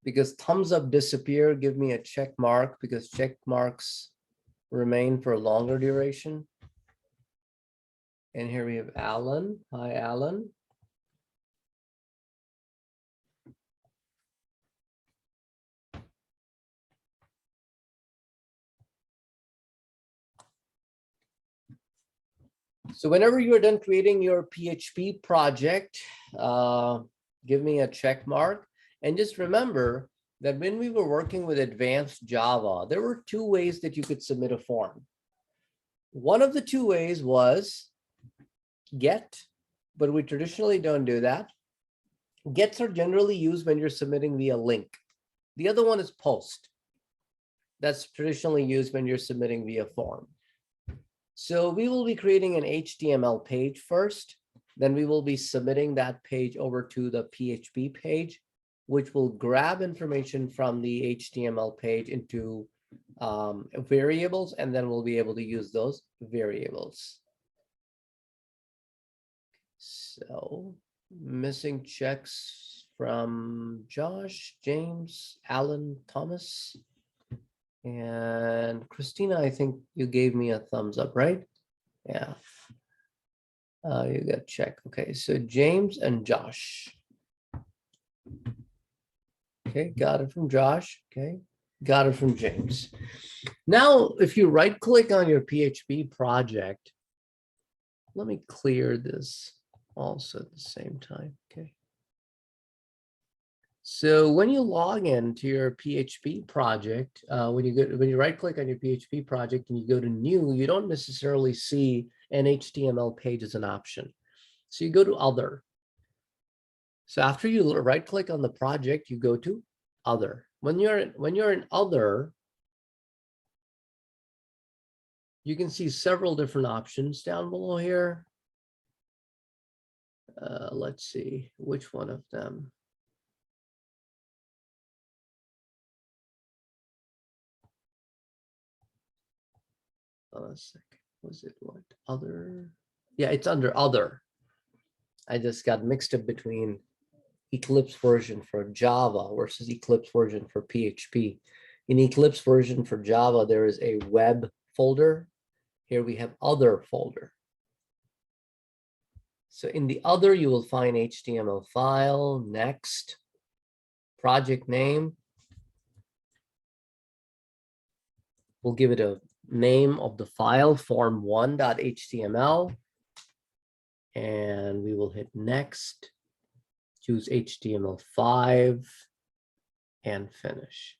Because thumbs up disappear, give me a check mark because check marks remain for a longer duration. And here we have Alan. Hi, Alan. So whenever you're done creating your PHP project, give me a check mark. And just remember that when we were working with advanced Java, there were two ways that you could submit a form. One of the two ways was get, but we traditionally don't do that. Gets are generally used when you're submitting via link. The other one is post. That's traditionally used when you're submitting via form. So we will be creating an HTML page first, then we will be submitting that page over to the PHP page, which will grab information from the HTML page into variables, and then we'll be able to use those variables. So missing checks from Josh, James, Alan, Thomas. And Christina, I think you gave me a thumbs up, right? Yeah. You got check. Okay, so James and Josh. Okay, got it from Josh. Okay, got it from James. Now, if you right click on your PHP project, let me clear this also at the same time. Okay. So when you log in to your PHP project, when you right click on your PHP project and you go to new, you don't necessarily see an HTML page as an option. So you go to other. So after you right click on the project, you go to other. When you're in other, you can see several different options down below here. Let's see which one of them. A second, was it what? Other? Yeah, it's under other. I just got mixed up between Eclipse version for Java versus Eclipse version for PHP. In Eclipse version for Java, there is a web folder. Here we have other folder. So in the other, you will find HTML file, next, project name. We'll give it a name of the file, form1.html. And we will hit next, choose HTML5, and finish.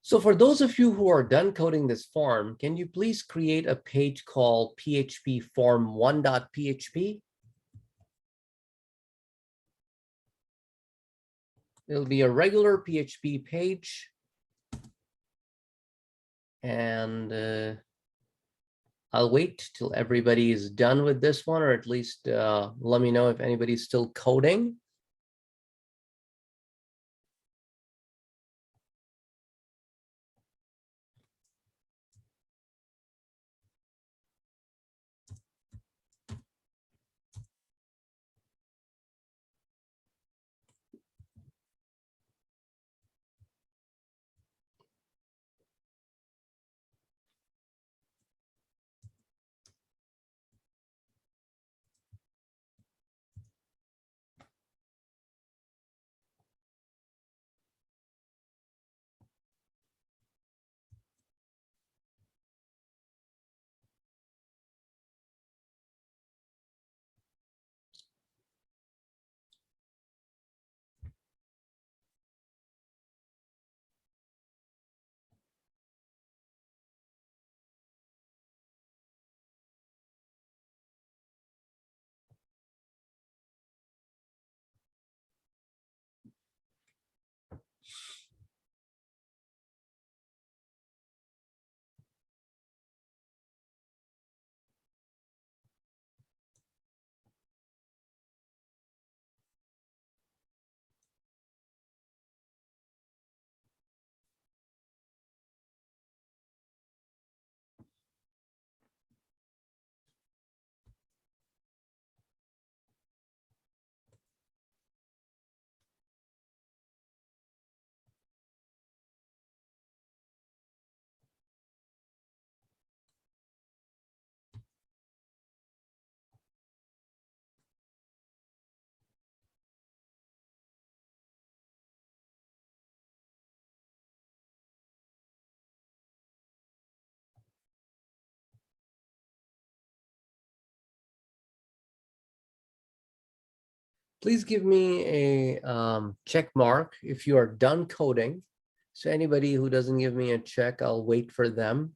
So for those of you who are done coding this form, can you please create a page called PHP form1.php? It'll be a regular PHP page. And I'll wait till everybody is done with this one, or at least let me know if anybody's still coding. Please give me a check mark if you are done coding. So anybody who doesn't give me a check, I'll wait for them.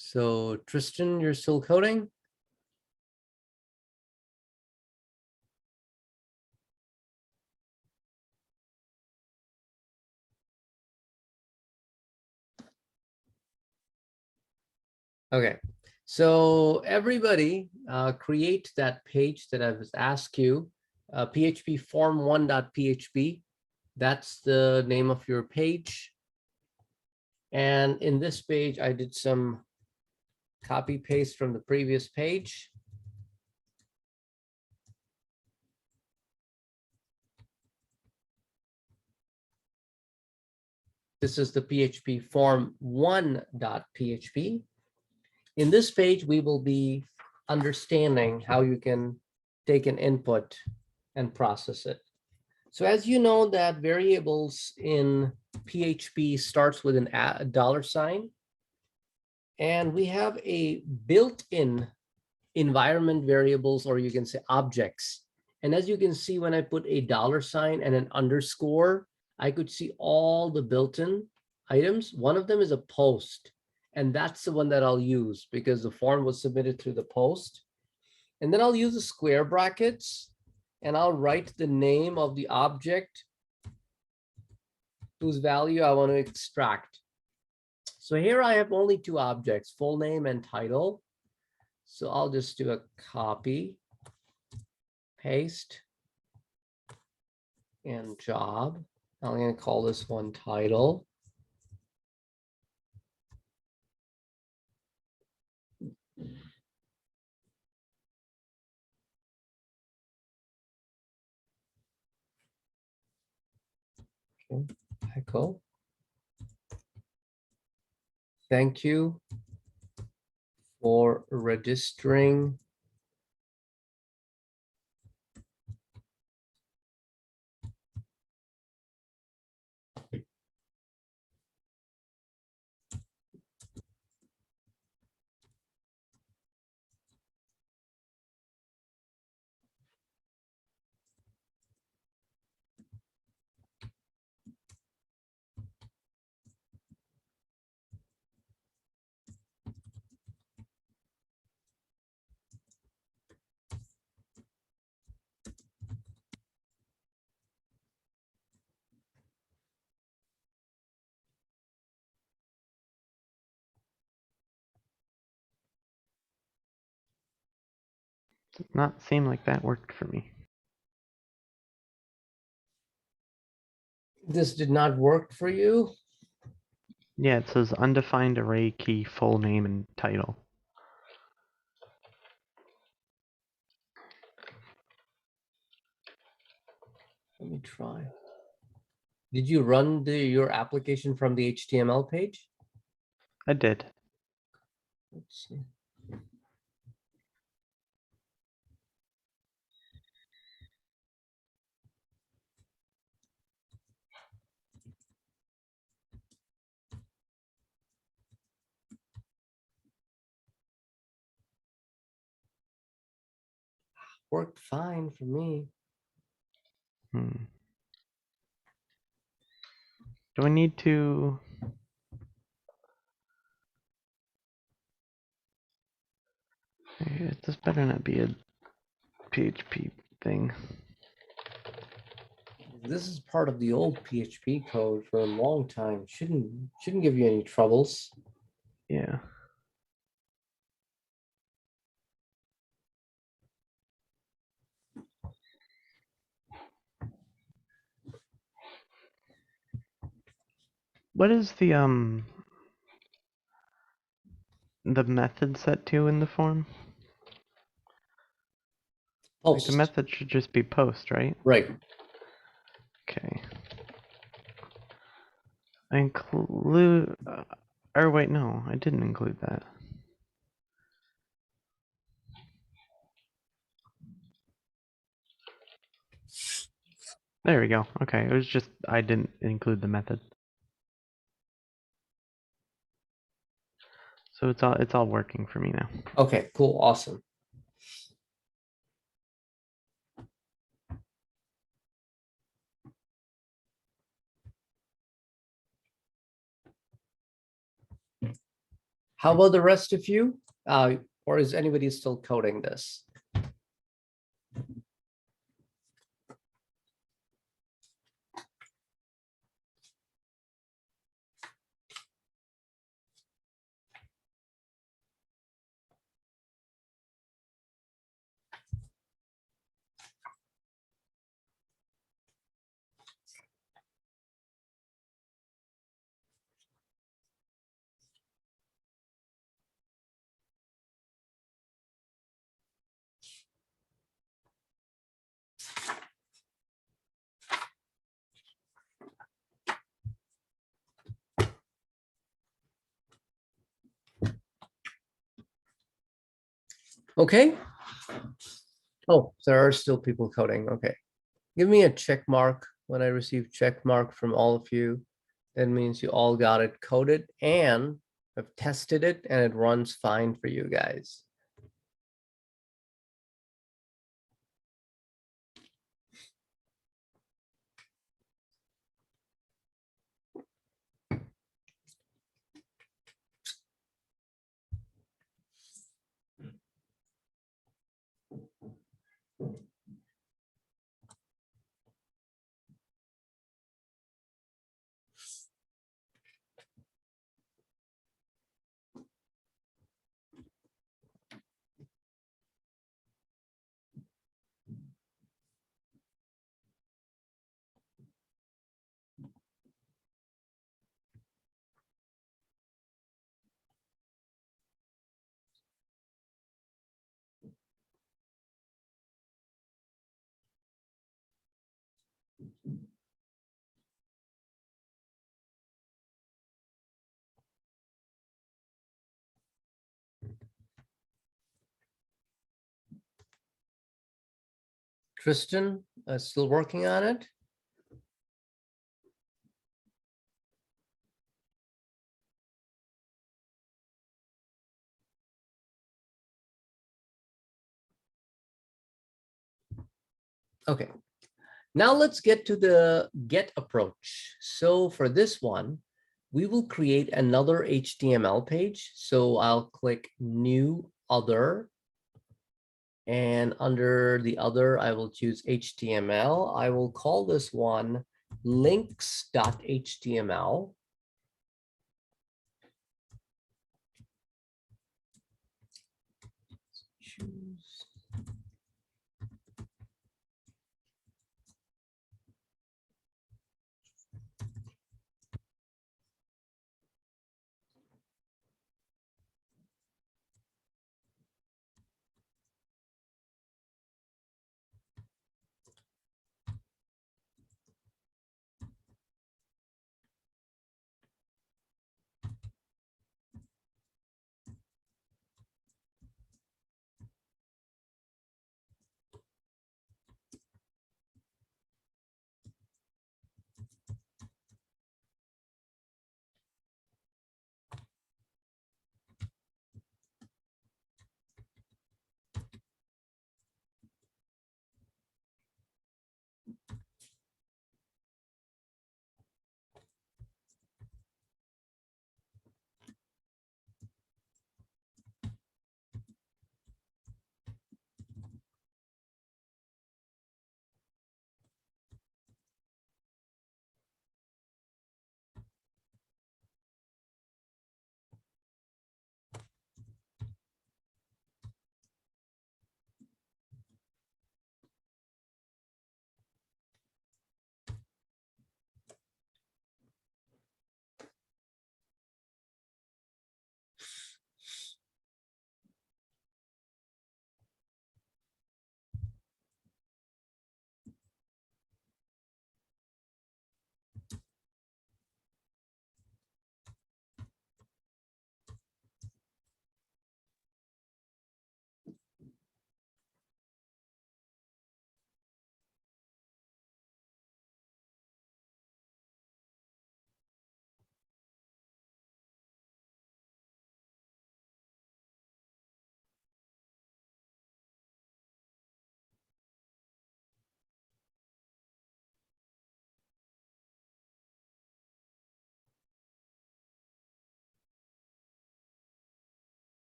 So Tristan, you're still coding? Okay, so everybody create that page that I've asked you, PHP form1.php. That's the name of your page. And in this page, I did some copy paste from the previous page. This is the PHP form 1.php. In this page, we will be understanding how you can take an input and process it. So as you know that variables in PHP starts with a dollar sign, and we have a built-in environment variables, or you can say objects. And as you can see, when I put a dollar sign and an underscore, I could see all the built-in items. One of them is a post, and that's the one that I'll use because the form was submitted through the post. And then I'll use the square brackets, and I'll write the name of the object whose value I want to extract. So here I have only two objects, full name and title. So I'll just do a copy, paste, and job. I'm going to call this one title. Okay, echo. Thank you for registering Does not seem like that worked for me. This did not work for you. Yeah, it says undefined array key, full name, and title. Let me try. Did you run your application from the HTML page? I did. Let's see. Worked fine for me. Do I need to? This better not be a PHP thing. This is part of the old PHP code for a long time. Shouldn't give you any troubles. Yeah. What is the method set to in the form? Like the Post. method should just be post, right? Right. Okay. I include, or wait, no, I didn't include that. There we go. Okay, it was just I didn't include the method. So it's all working for me now. Okay, cool, awesome. How about the rest of you? Or is anybody still coding this? Okay. Oh, there are still people coding. Okay. Give me a check mark when I receive check mark from all of you. That means you all got it coded and I've tested it and it runs fine for you guys. Tristan, still working on it? Okay. Now let's get to the get approach. So for this one, we will create another HTML page. So I'll click new other. And under the other, I will choose HTML. I will call this one links.html. Choose.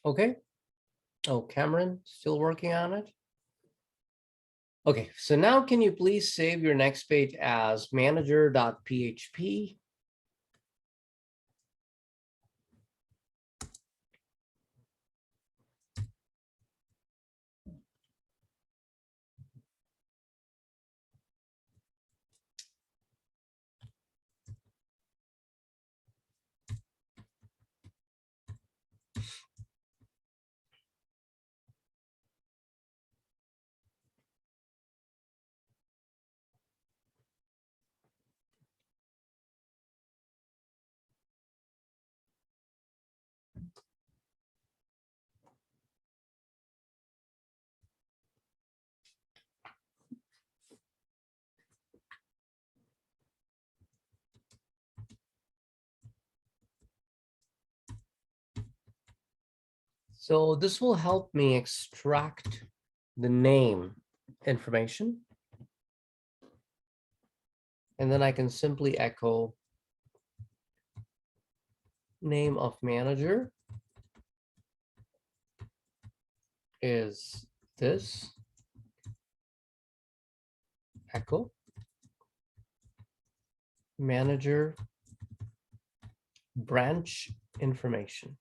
Okay. Oh, Cameron, still working on it? Okay, so now can you please save your next page as manager.php? So this will help me extract the name information. And then I can simply echo name of manager is this, echo manager branch information.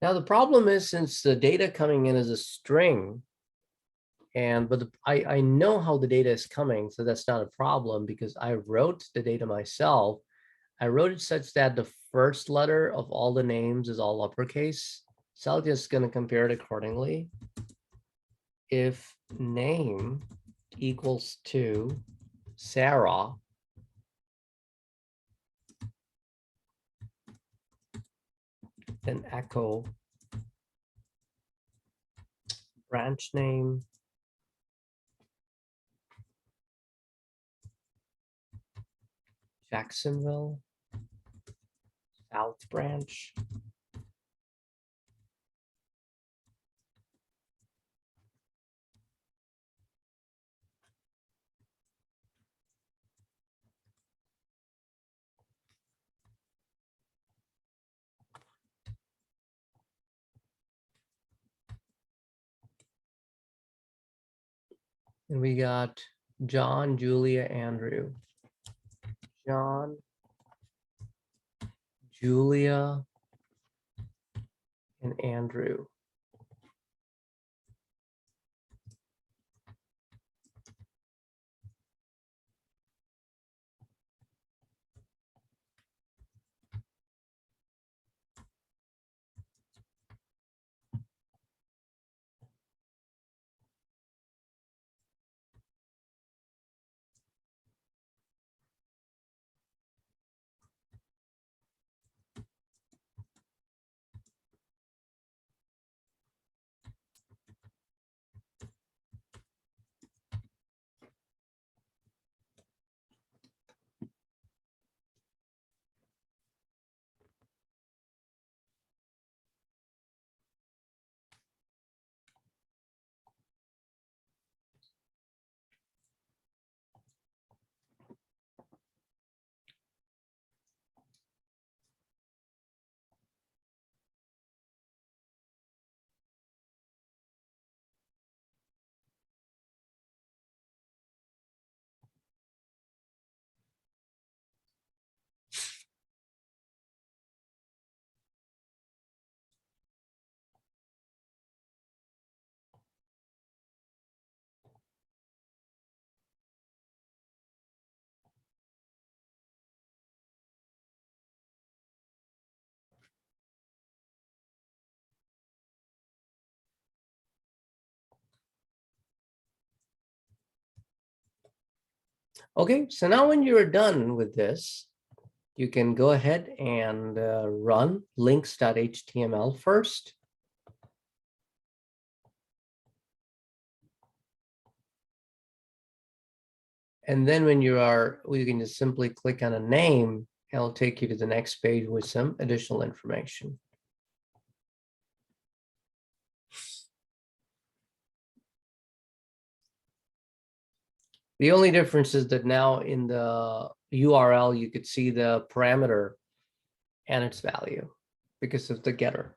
Now the problem is, since the data coming in is a string, but I know how the data is coming, so that's not a problem because I wrote the data myself. I wrote it such that the first letter of all the names is all uppercase. So I'm just going to compare it accordingly. If name equals to Sarah, then echo branch name Jacksonville, South Branch. And we got John, Julia, Andrew. John, Julia, and Andrew. Okay, so now when you're done with this, you can go ahead and run links.html first. And then when you can just simply click on a name, and it'll take you to the next page with some additional information. The only difference is that now in the URL, you could see the parameter and its value because of the getter.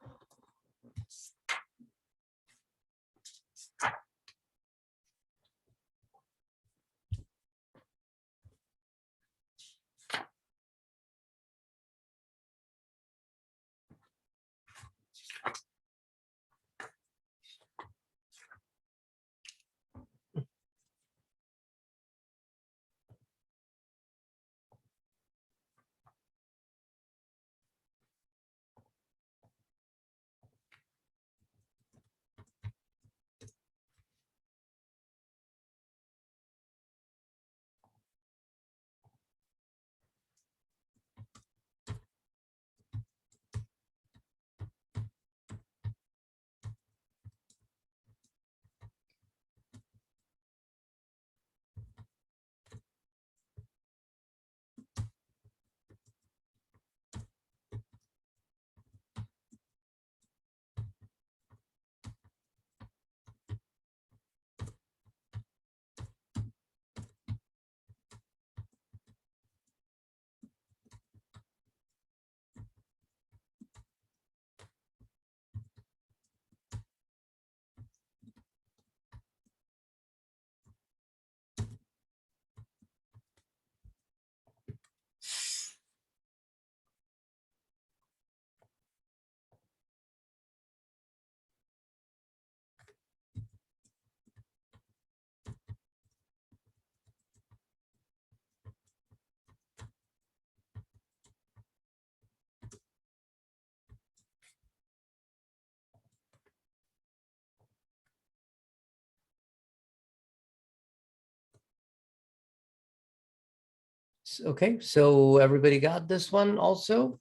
Okay, so everybody got this one also?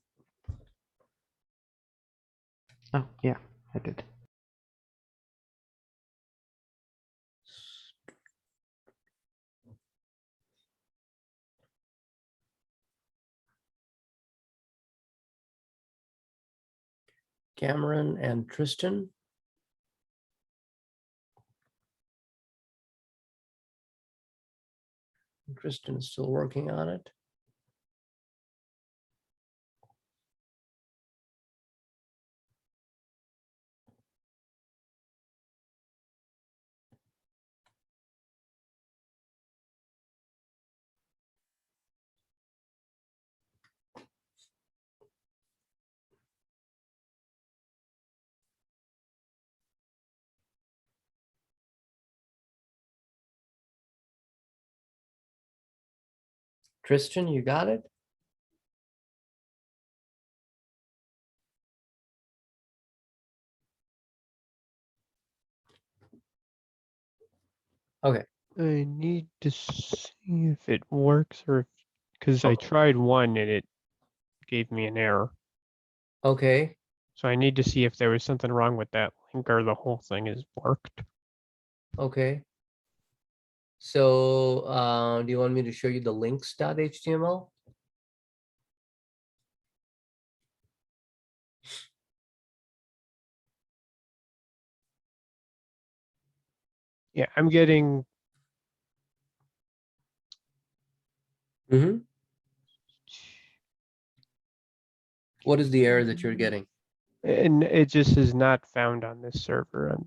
Oh, yeah, I did. Cameron and Tristan. Tristan is still working on it. Tristan, you got it? Okay. I need to see if it works or because I Okay. tried one and it gave me an error. Okay. So I need to see if there was something wrong with that link or the whole thing has worked. Okay. So do you want me to show you the links.html? Yeah, I'm getting Mm-hmm. What is the error that you're getting? and it just is not found on this server.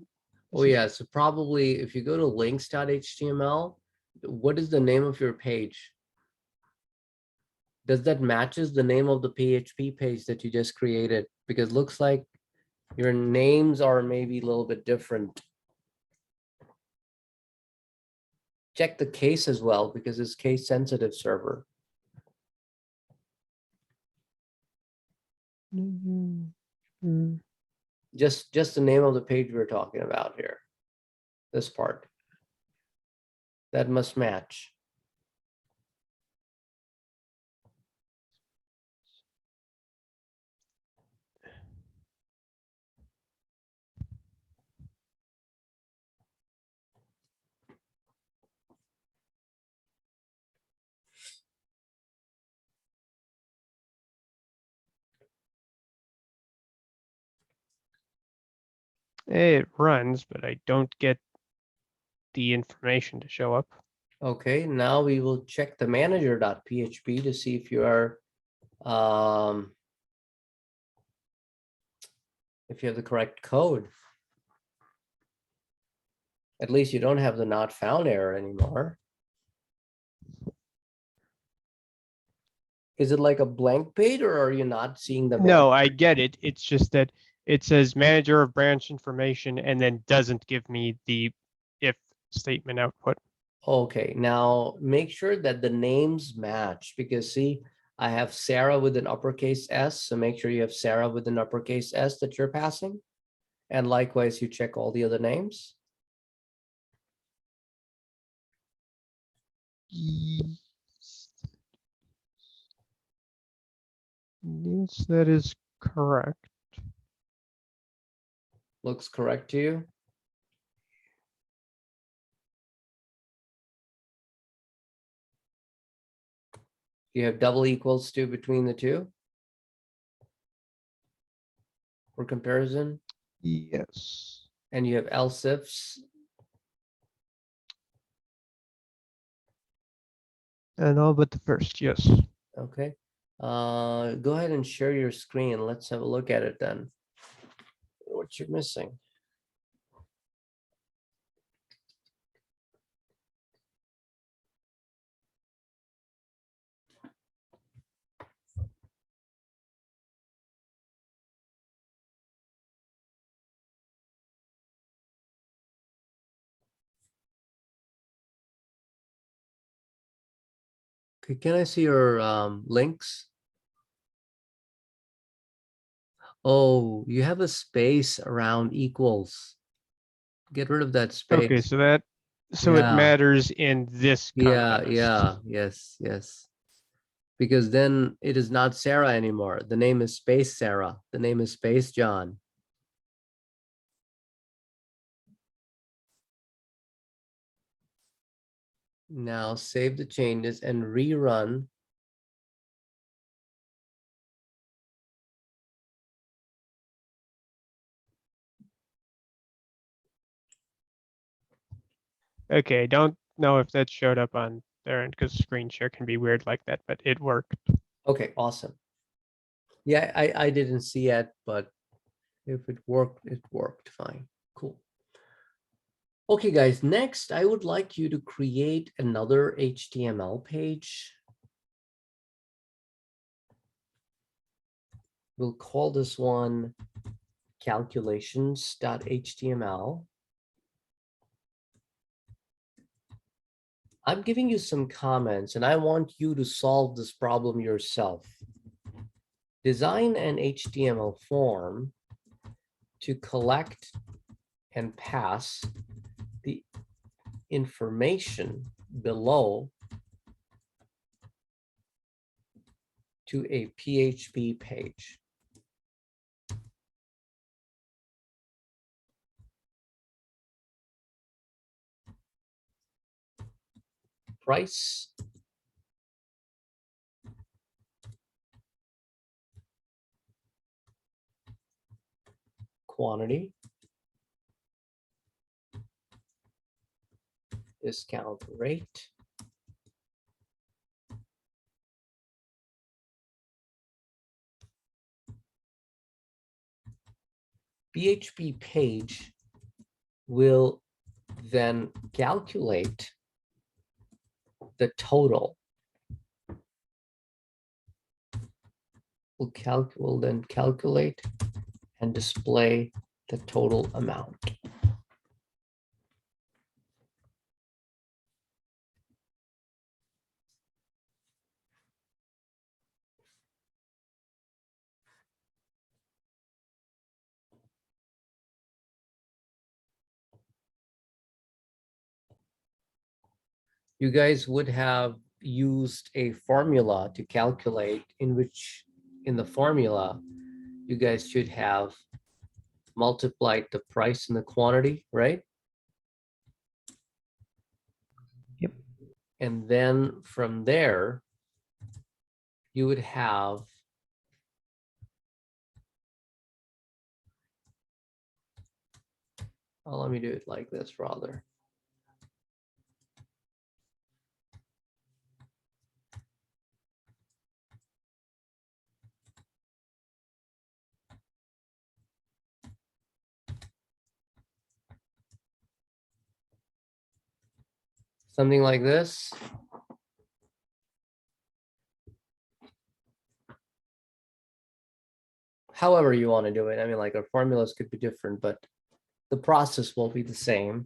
Oh yeah, so probably if you go to links.html, what is the name of your page? Does that matches the name of the PHP page that you just created? Because looks like your names are maybe a little bit different. Check the case as well because it's case sensitive server. Just the name of the page we're talking about here. This part. That must match. It runs, but I don't get the information to show up. Okay, now we will check the manager.php to see if you are if you have the correct code. At least you don't have the not found error anymore. Is it like a blank page or are you not seeing the No, manager? I get it. It's just that it says manager of branch information and then doesn't give me the if statement output. Okay, now make sure that the names match because see, I have Sarah with an uppercase S, so make sure you have Sarah with an uppercase S that you're passing. And likewise, you check all the other names. Yes, that is correct. Looks correct to you? You have double equals to between the two for comparison, Yes. and you have else ifs. And all but the first, yes. Okay. Go ahead and share your screen. Let's have a look at it then. What you're missing. Okay, can I see your links? Oh, you have a space around equals. Get rid of that Okay, space. so it Yeah, matters in this yeah, context. yes. Because then it is not Sarah anymore. The name is space Sarah. The name is space John. Now save the changes and rerun. Okay, don't know if that showed up on their end because screen share can be weird like that, but it worked. Okay, awesome. Yeah, I didn't see it, but if it worked fine. Cool. Okay, guys, next I would like you to create another HTML page. We'll call this one calculations.html. I'm giving you some comments and I want you to solve this problem yourself. Design an HTML form to collect and pass the information below to a PHP page. Price, quantity, discount rate, PHP page will then calculate the total. Will then calculate and display the total amount. You guys would have used a formula to calculate in which in the formula you guys should have multiplied the price and the quantity, right? Yep. And then from there you would have let me do it like this rather. Something like this. However you want to do it. I mean, like our formulas could be different, but the process will be the same.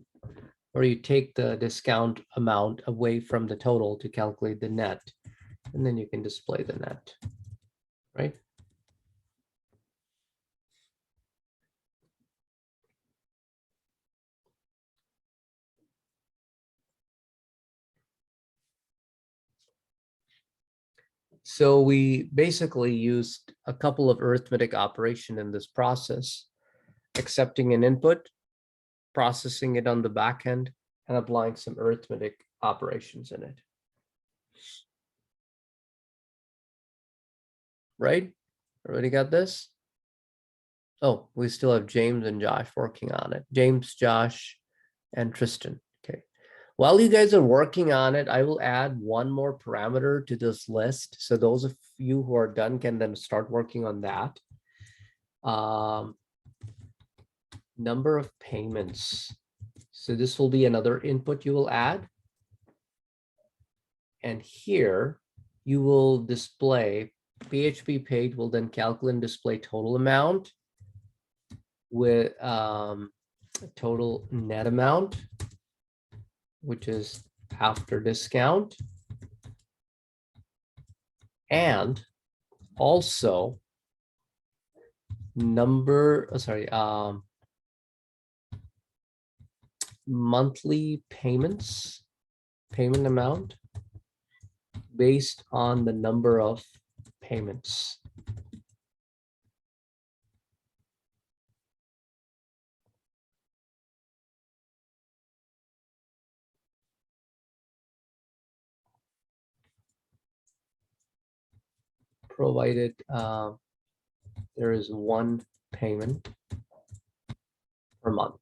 Or you take the discount amount away from the total to calculate the net, and then you can display the net, right? So we basically used a couple of arithmetic operation in this process, accepting an input, processing it on the back end, and applying some arithmetic operations in it. Right? Everybody got this? Oh, we still have James and Josh working on it. James, Josh, and Tristan. Okay. While you guys are working on it, I will add one more parameter to this list. So those of you who are done can then start working on that. Number of payments. So this will be another input you will add. And here you will display PHP paid will then calculate and display total amount with total net amount, which is after discount, and also monthly payments, payment amount based on the number of payments. Provided there is one payment per month.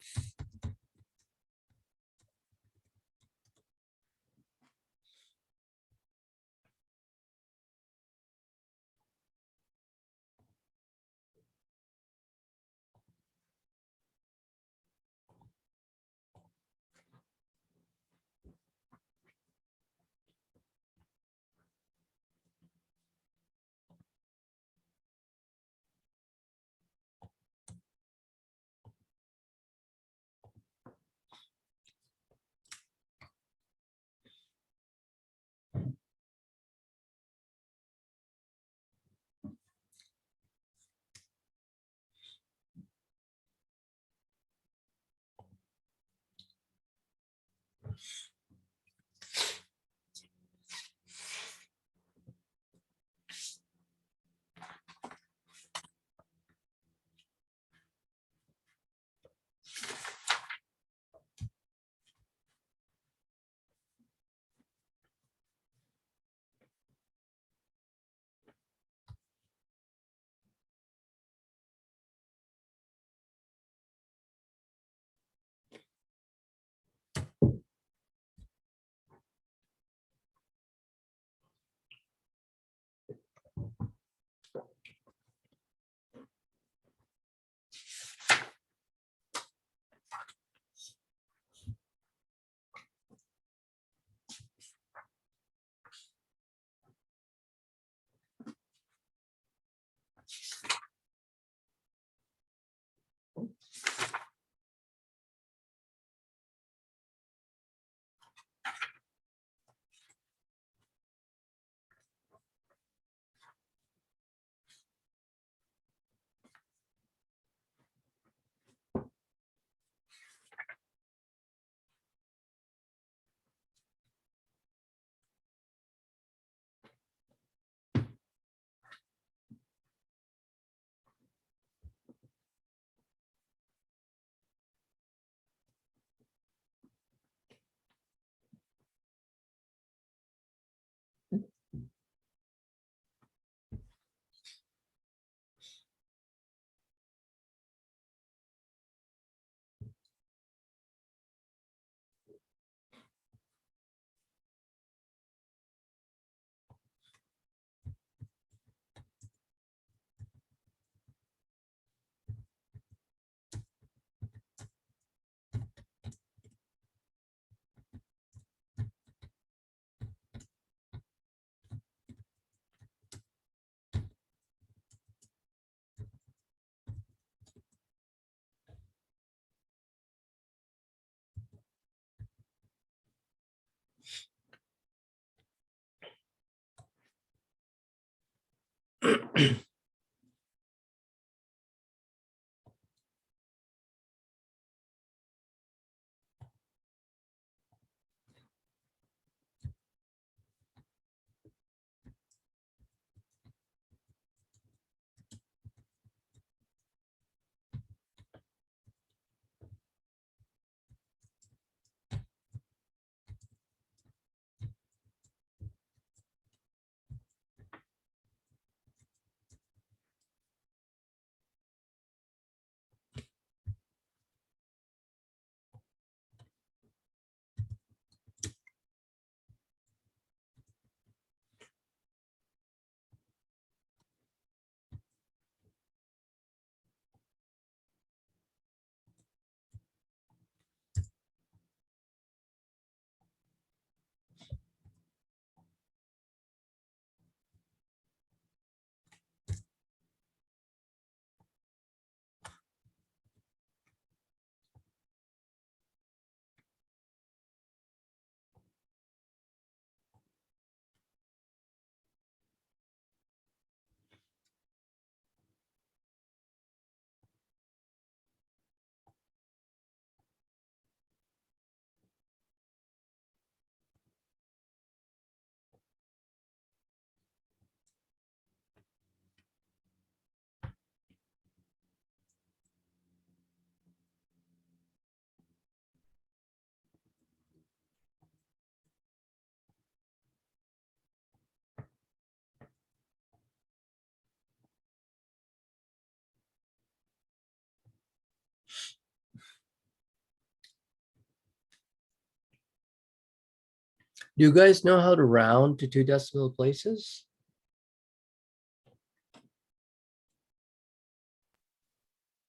Do you guys know how to round to 2 decimal places?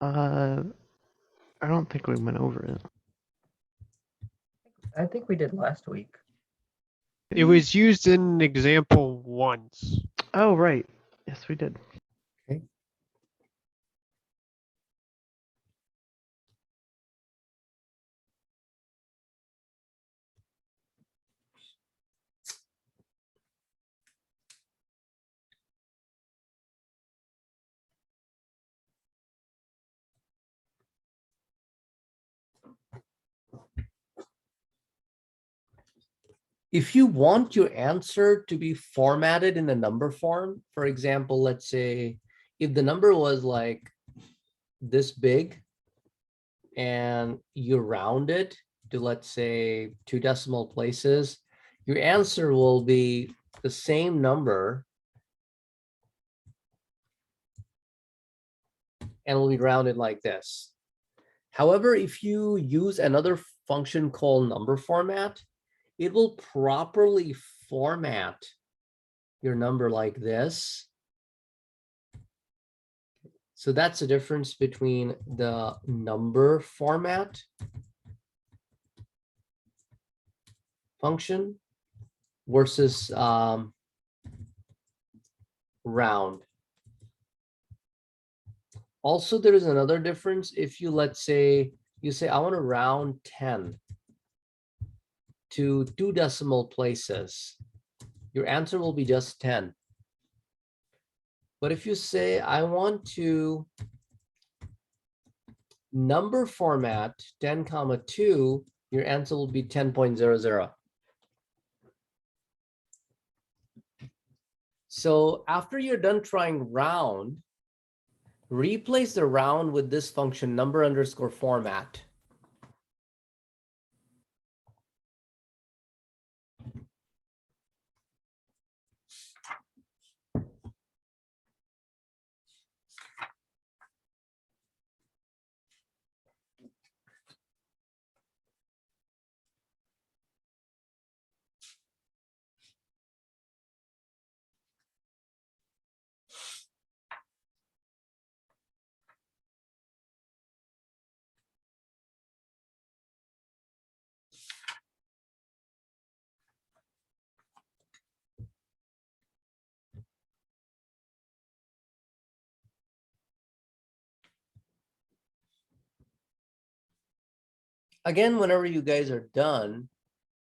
I don't think we went over it. I think we did last week. It was used in an example once. Oh, right. Yes, we did. Okay. If you want your answer to be formatted in a number form, for example, let's say if the number was like this big and you round it to, let's say, 2 decimal places, your answer will be the same number and will be rounded like this. However, if you use another function called number format, it will properly format your number like this. So that's the difference between the number format function versus round. Also, there is another difference. If you, let's say, you say, I want to round 10 to 2 decimal places, your answer will be just 10. But if you say, I want to number format 10 comma 2, your answer will be 10.00. So after you're done trying round, replace the round with this function number underscore format. Again, whenever you guys are done,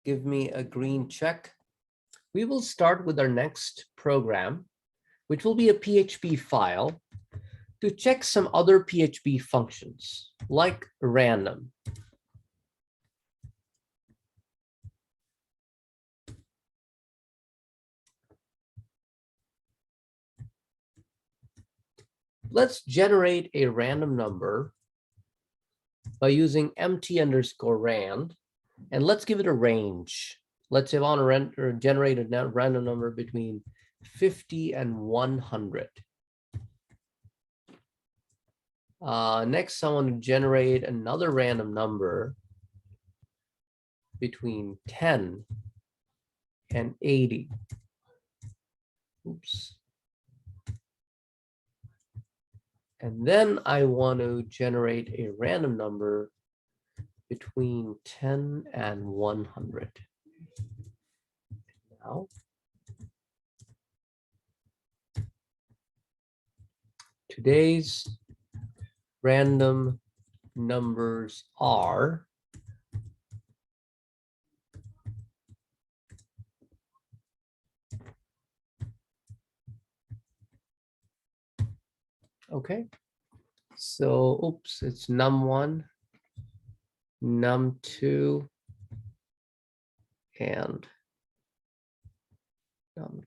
give me a green check. We will start with our next program, which will be a PHP file to check some other PHP functions like random. Let's generate a random number by using empty underscore rand, and let's give it a range. Let's say I want to generate a random number between 50 and 100. Next, I want to generate another random number between 10 and 80. Oops. And then I want to generate a random number between 10 and 100. Now, today's random numbers are okay. So, oops, it's num1, num2, and num3.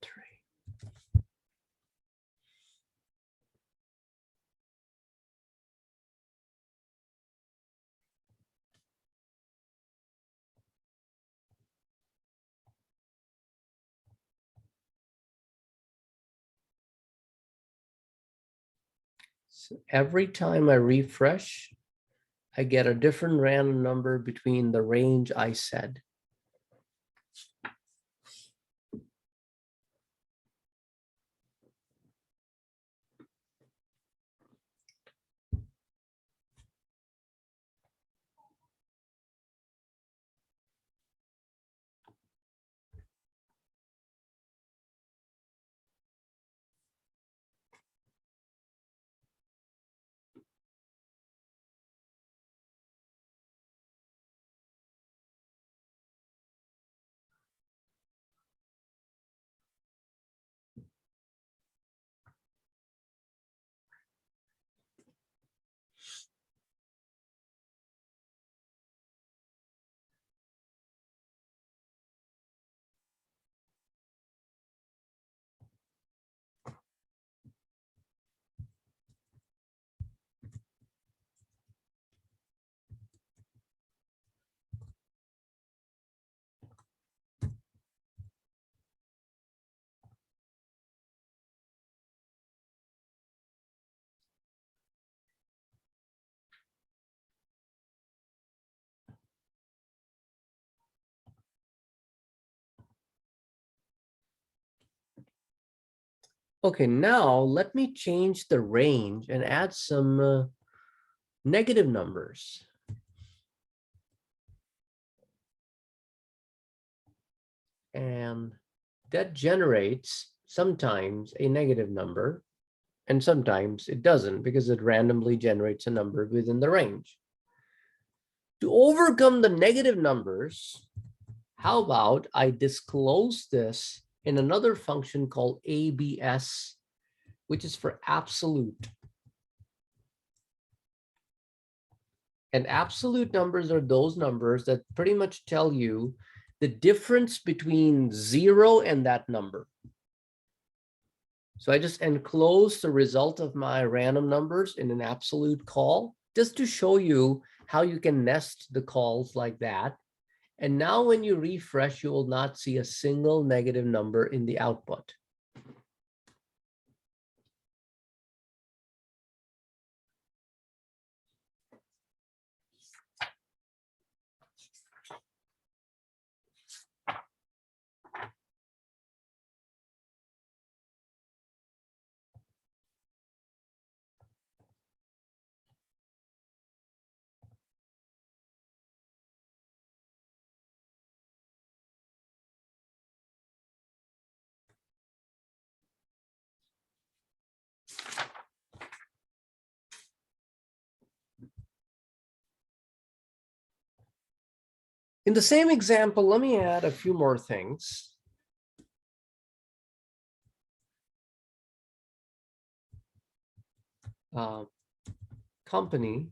So every time I refresh, I get a different random number between the range I said. Okay, now let me change the range and add some negative numbers. And that generates sometimes a negative number, and sometimes it doesn't because it randomly generates a number within the range. To overcome the negative numbers, how about I disclose this in another function called ABS, which is for absolute. And absolute numbers are those numbers that pretty much tell you the difference between 0 and that number. So I just enclose the result of my random numbers in an absolute call, just to show you how you can nest the calls like that. And now when you refresh, you will not see a single negative number in the output. In the same example, let me add a few more things. Company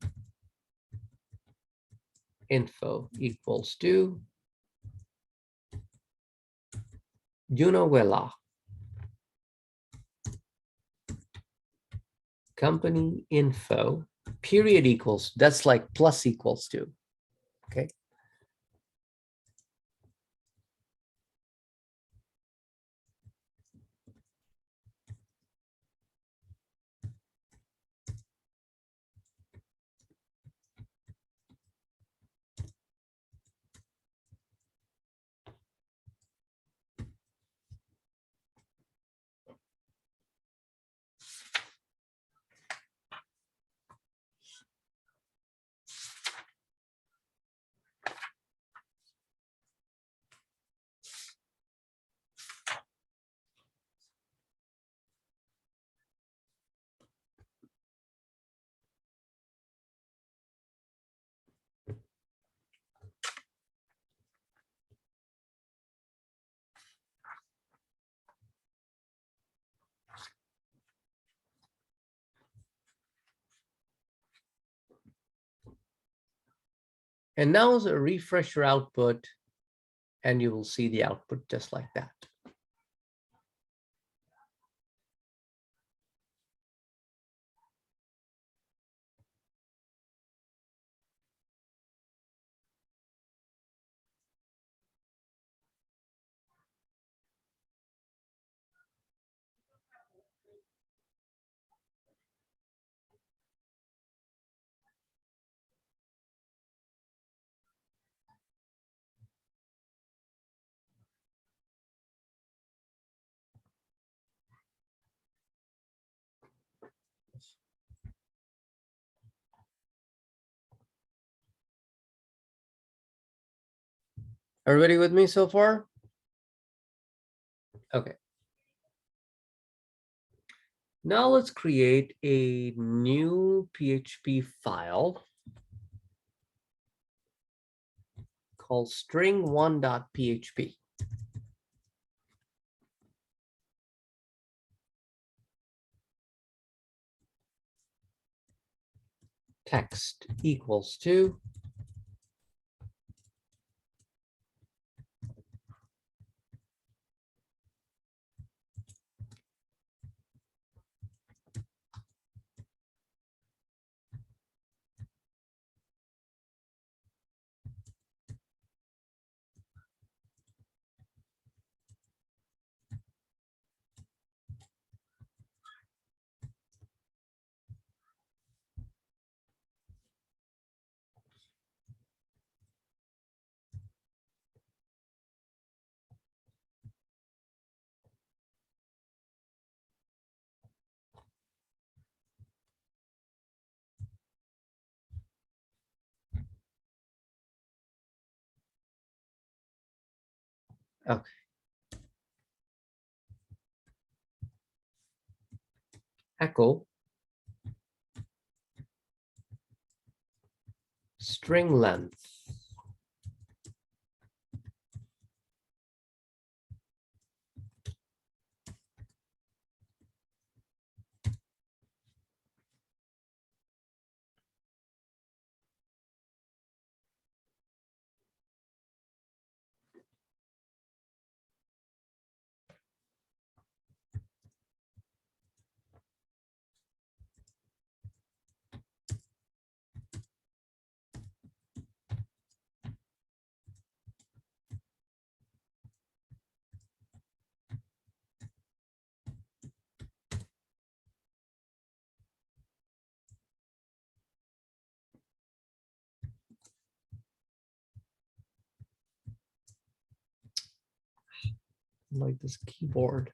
info equals to Junovela. Company info period equals, that's like plus equals to, okay? And now refresh your output and you will see the output just like that. Everybody with me so far? Okay. Now let's create a new PHP file called string1.php. Text equals to Okay. Echo string length. Like this keyboard.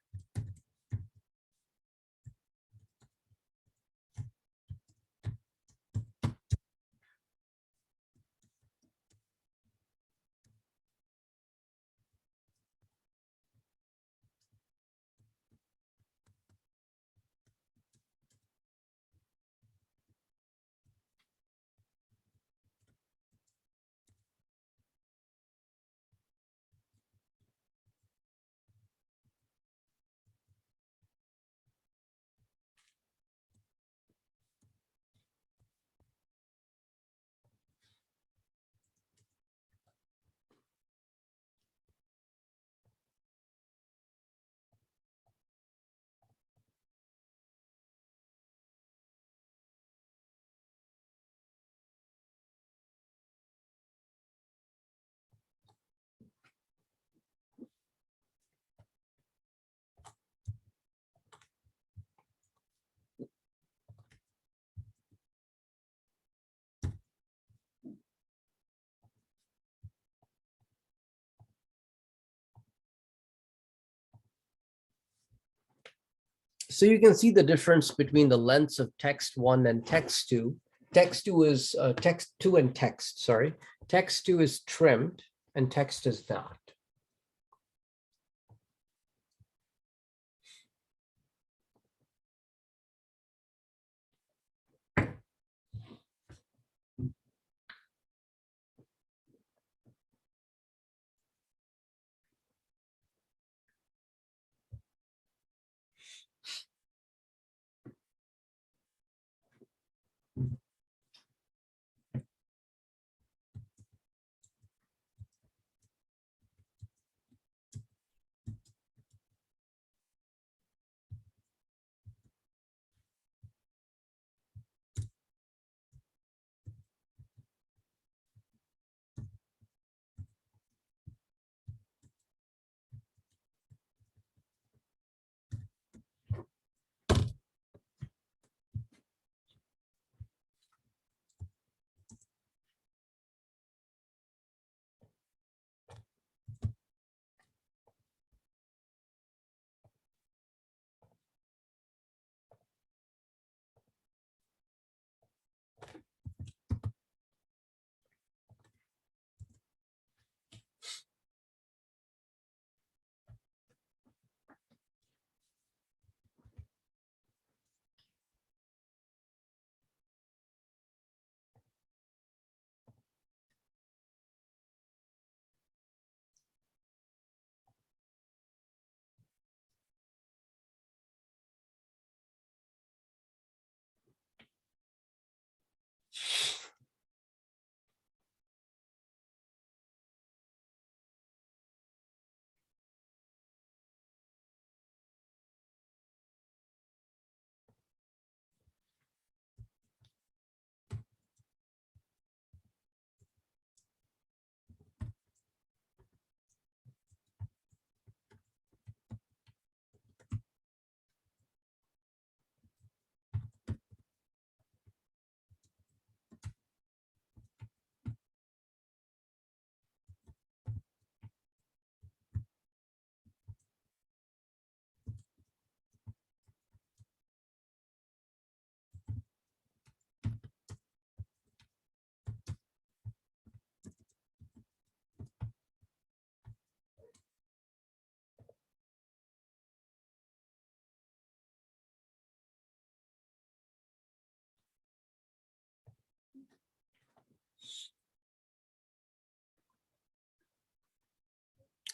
So you can see the difference between the lengths of text 1 and text 2. Text 2 is text 2 and text, sorry. Text 2 is trimmed and text is not.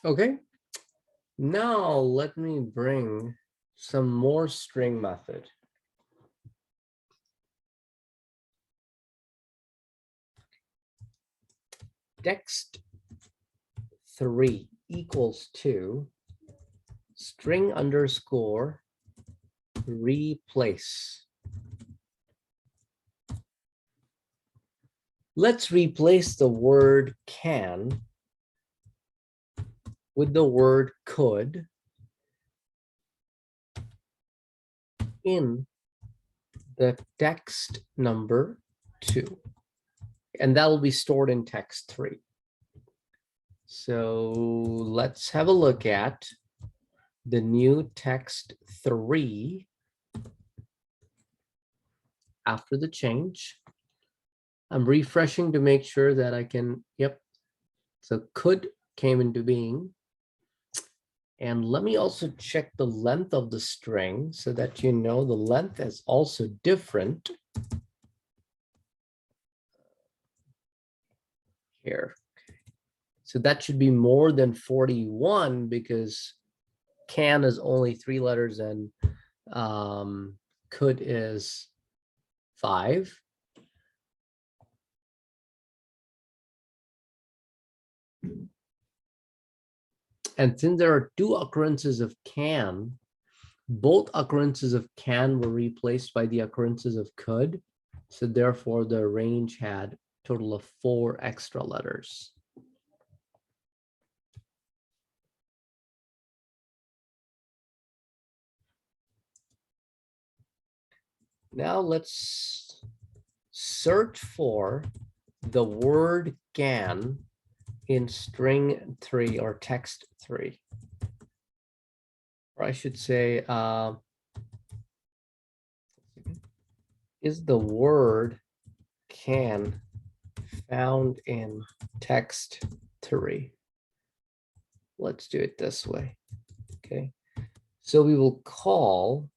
Okay. Now let me bring some more string method. Text3 equals to string underscore replace. Let's replace the word can with the word could in the text number 2. And that will be stored in text3. So let's have a look at the new text3 after the change. I'm refreshing to make sure that I can, yep. So could came into being. And let me also check the length of the string so that you know the length is also different here. So that should be more than 41 because can is only 3 letters and could is 5. And since there are 2 occurrences of can, both occurrences of can were replaced by the occurrences of could. So therefore the range had a total of 4 extra letters. Now let's search for the word can in string 3 or text 3. Or I should say, is the word can found in text 3? Let's do it this way. Okay. So we will call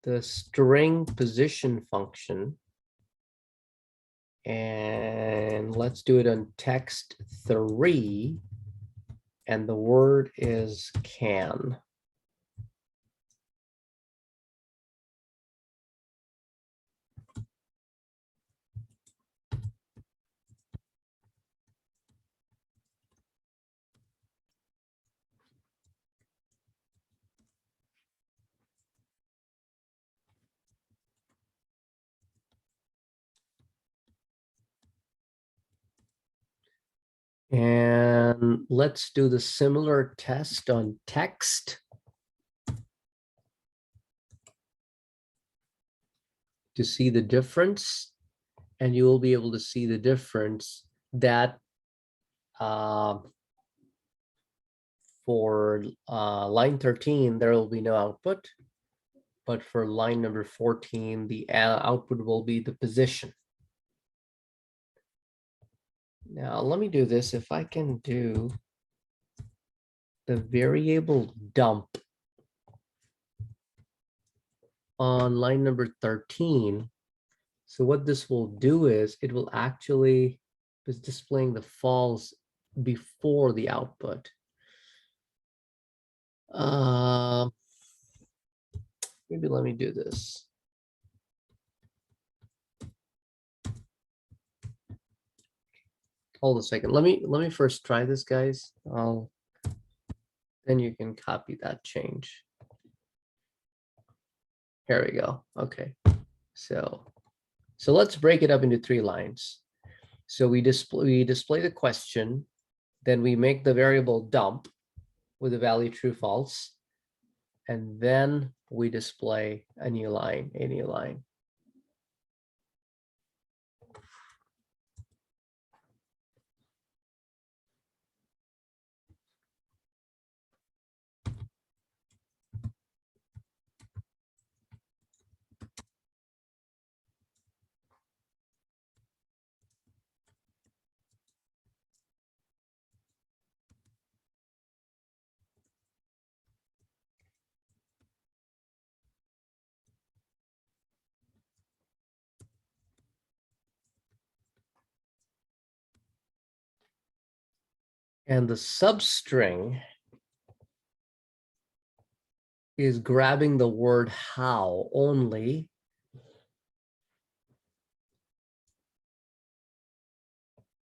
the string position function. And let's do it on text 3. And the word is can. And let's do the similar test on text to see the difference. And you will be able to see the difference that for line 13, there will be no output. But for line number 14, the output will be the position. Now, let me do this. If I can do the variable dump on line number 13. So what this will do is it will actually is displaying the false before the output. Maybe let me do this. Hold a second. Let me first try this, guys. Then you can copy that change. Here we go. Okay. So let's break it up into 3 lines. So we display the question, then we make the variable dump with the value true false, and then we display a new line. And the substring is grabbing the word how only.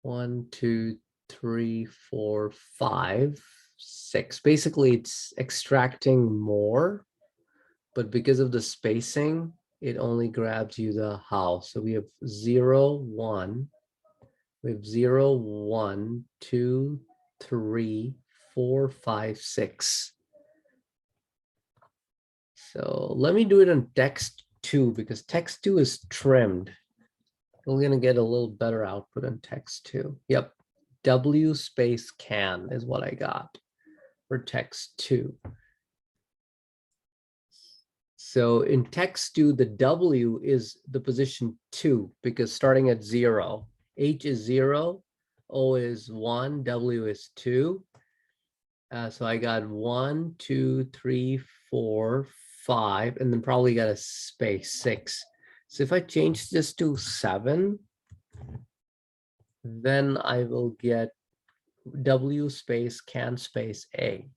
One, two, three, four, five, six. Basically, it's extracting more, but because of the spacing, it only grabs you the how. So we have 0, 1. We have 0, 1, 2, 3, 4, 5, 6. So let me do it on text 2 because text 2 is trimmed. We're going to get a little better output on text 2. Yep. W space can is what I got for text 2. So in text 2, the W is the position 2 because starting at 0, H is 0, O is 1, W is 2. So I got 1, 2, 3, 4, 5, and then probably got a space 6. So if I change this to 7, then I will get W space can space A.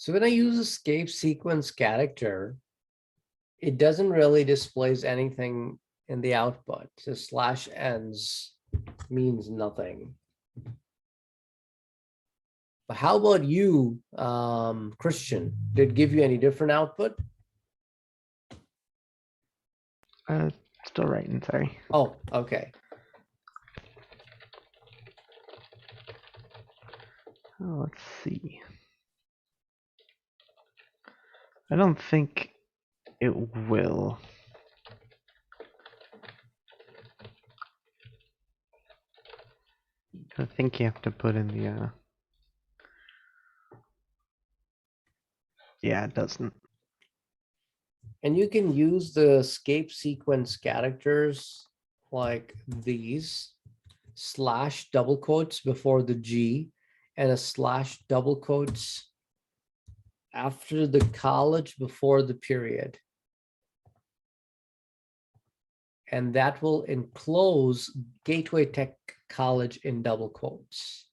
So when I use escape sequence character, it doesn't really displays anything in the output. So slash ends means nothing. But how about you, Christian? Did it give you any different output? Still writing, sorry. Oh, okay. Oh, let's see. I don't think it will. I think you have to put in the yeah, it doesn't. And you can use the escape sequence characters like these, slash double quotes before the G, and a slash double quotes after the college before the period. And that will enclose Gateway Tech College in double quotes.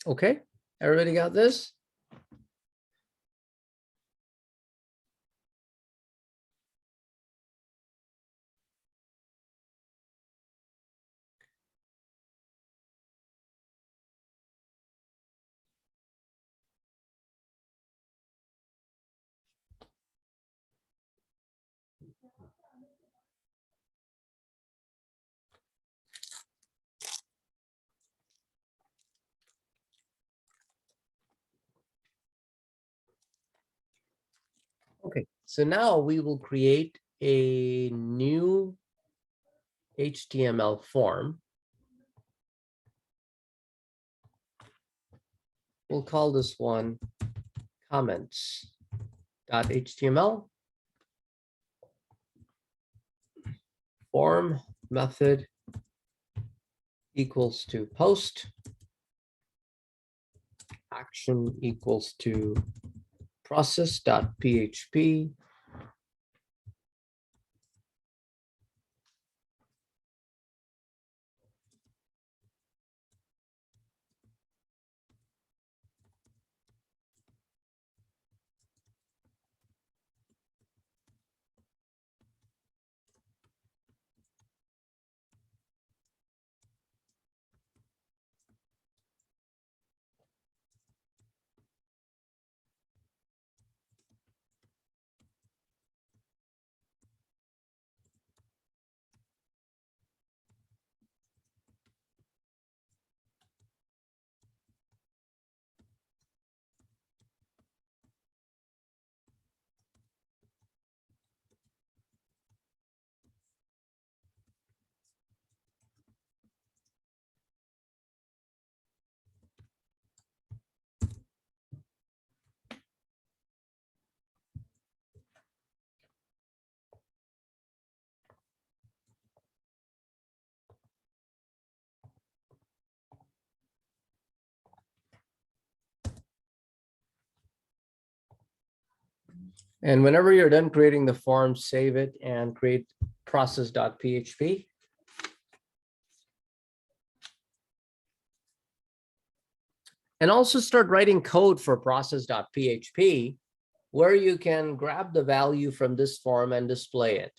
Okay, everybody got this? Okay, so now we will create a new HTML form. We'll call this one comments.html. Form method equals to post. Action equals to process.php. And whenever you're done creating the form, save it and create process.php. And also start writing code for process.php, where you can grab the value from this form and display it.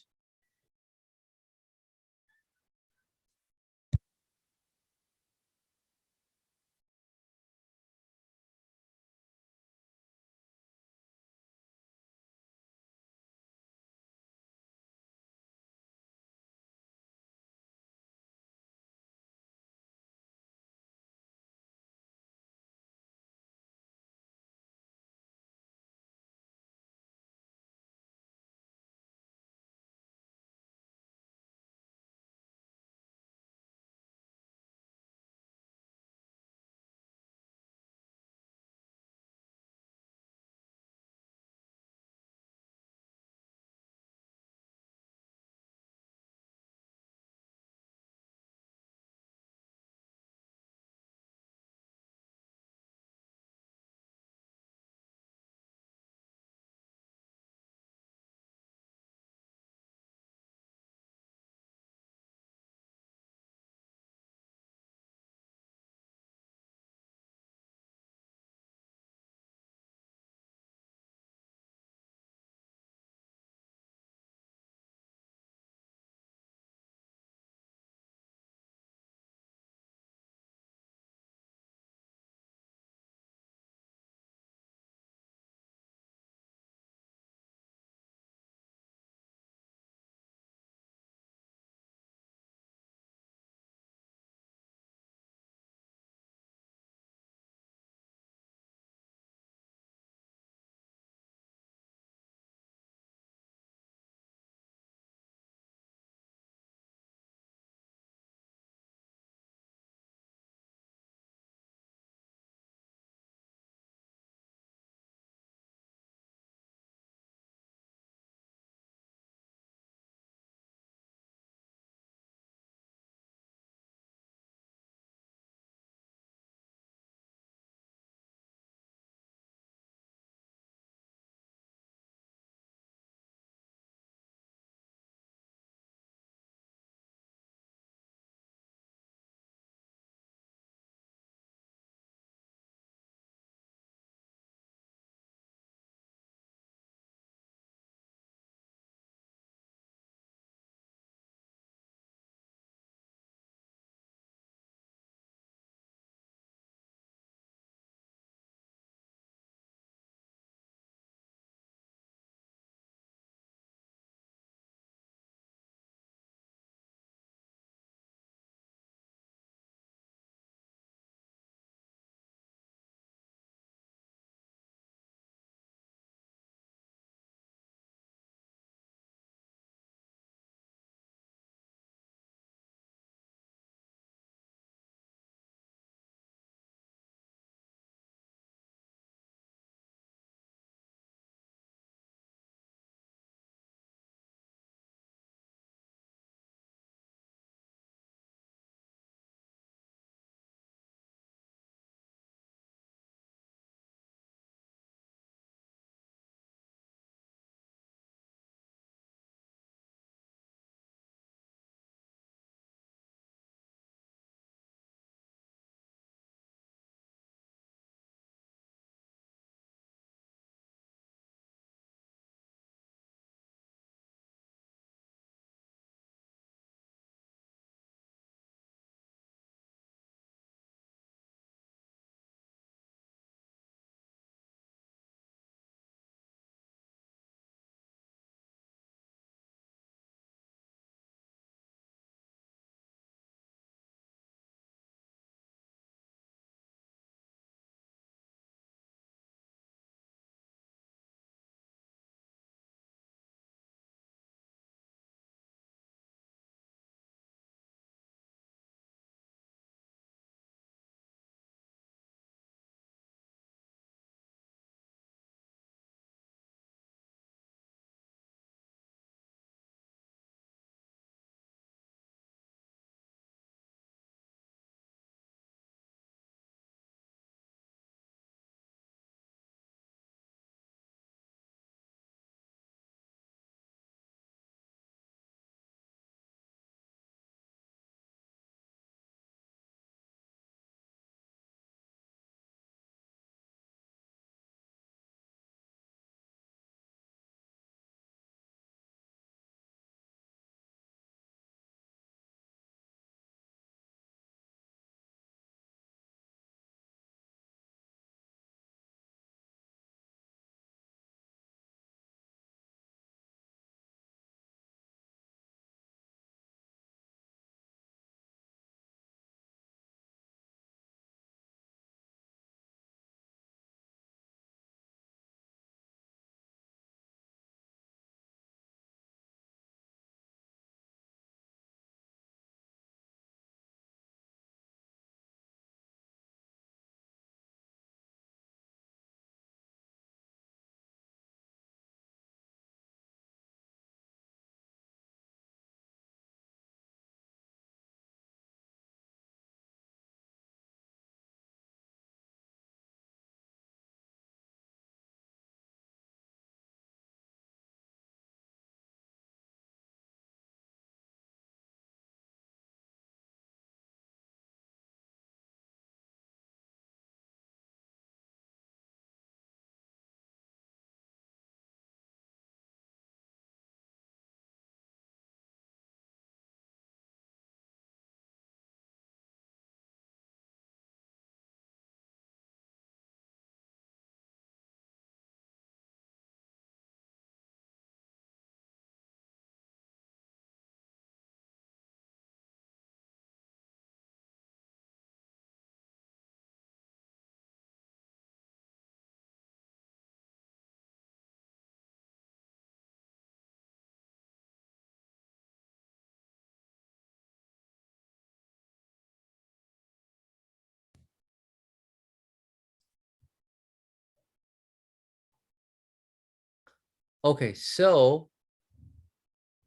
Okay, so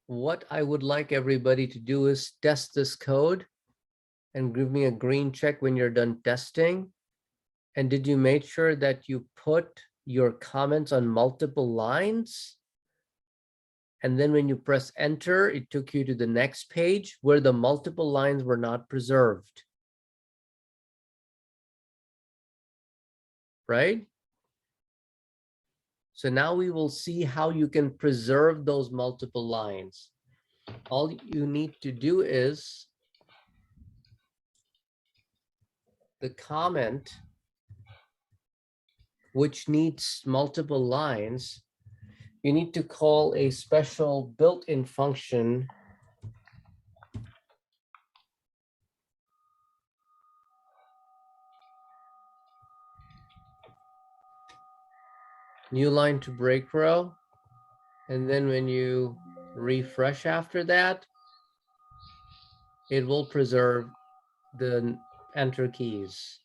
what I would like everybody to do is test this code and give me a green check when you're done testing. And did you make sure that you put your comments on multiple lines? And then when you press enter, it took you to the next page where the multiple lines were not preserved. Right? So now we will see how you can preserve those multiple lines. All you need to do is the comment which needs multiple lines, you need to call a special built-in function new line to break row. And then when you refresh after that, it will preserve the enter keys.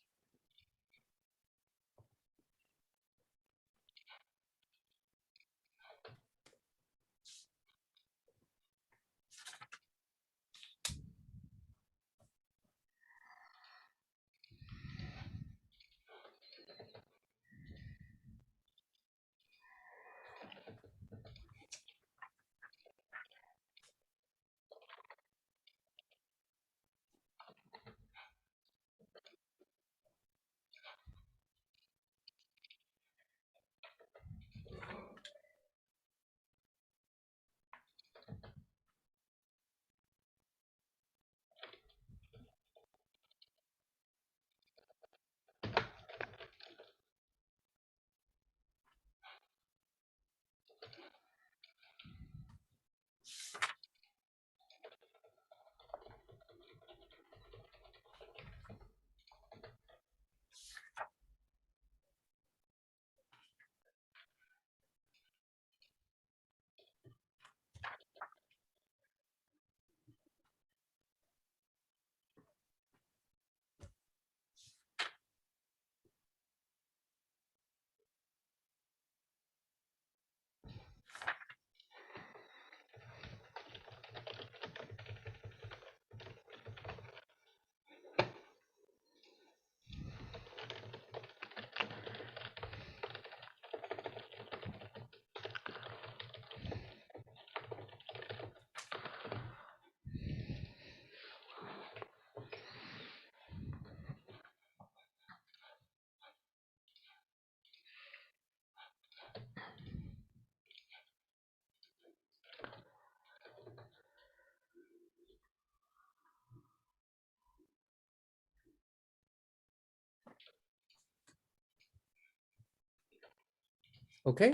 Okay.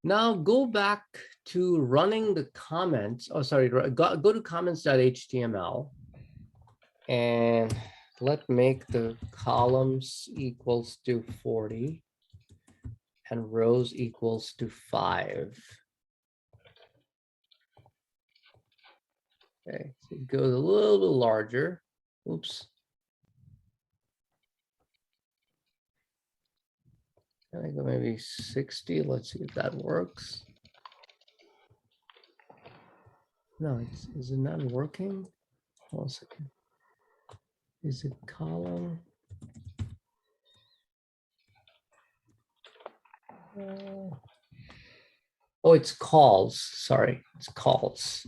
Now go back to running the comments. Oh, sorry, go to comments.html and let's make the columns equals to 40 and rows equals to 5. Okay, so it goes a little bit larger. Oops. Can I go maybe 60? Let's see if that works. No, is it not working? Hold on a second. Is it column? Oh, it's calls. Sorry, it's calls.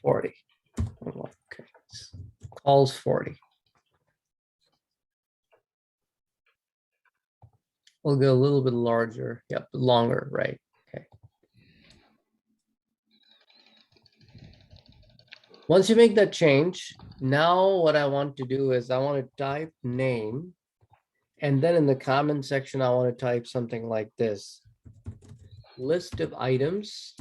40. Okay, it's calls 40. We'll go a little bit larger. Yep, longer, right? Okay. Once you make that change, now what I want to do is I want to type name. And then in the comment section, I want to type something like this. List of items.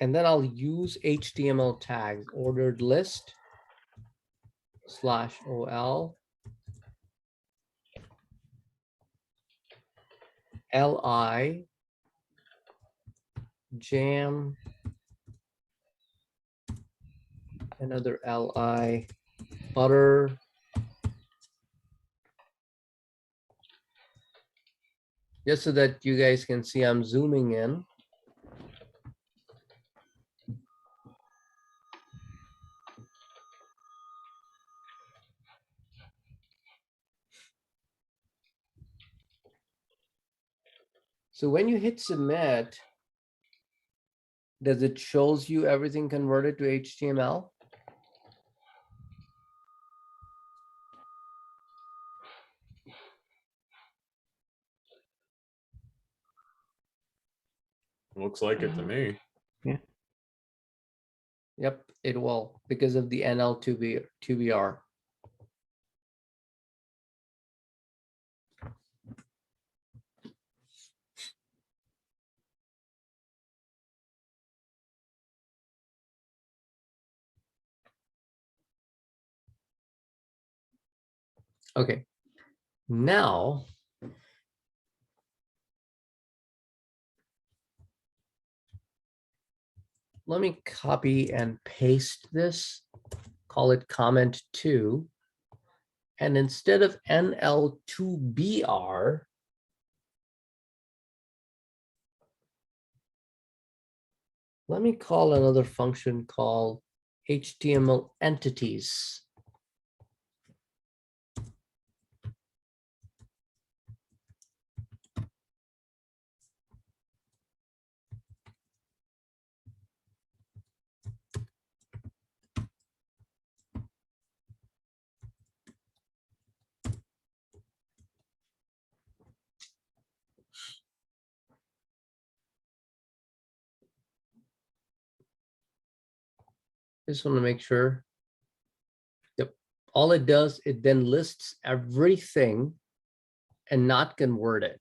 And then I'll use HTML tags, ordered list /OL LI jam, another LI butter, just so that you guys can see, I'm zooming in. So when you hit submit, does it shows you everything converted to HTML? Looks like it to me. Yep, it will, because of the NL2BR. Okay, now let me copy and paste this, call it comment 2. And instead of NL2BR, let me call another function called HTML entities. Just want to make sure. Yep. All it does, it then lists everything and not convert it.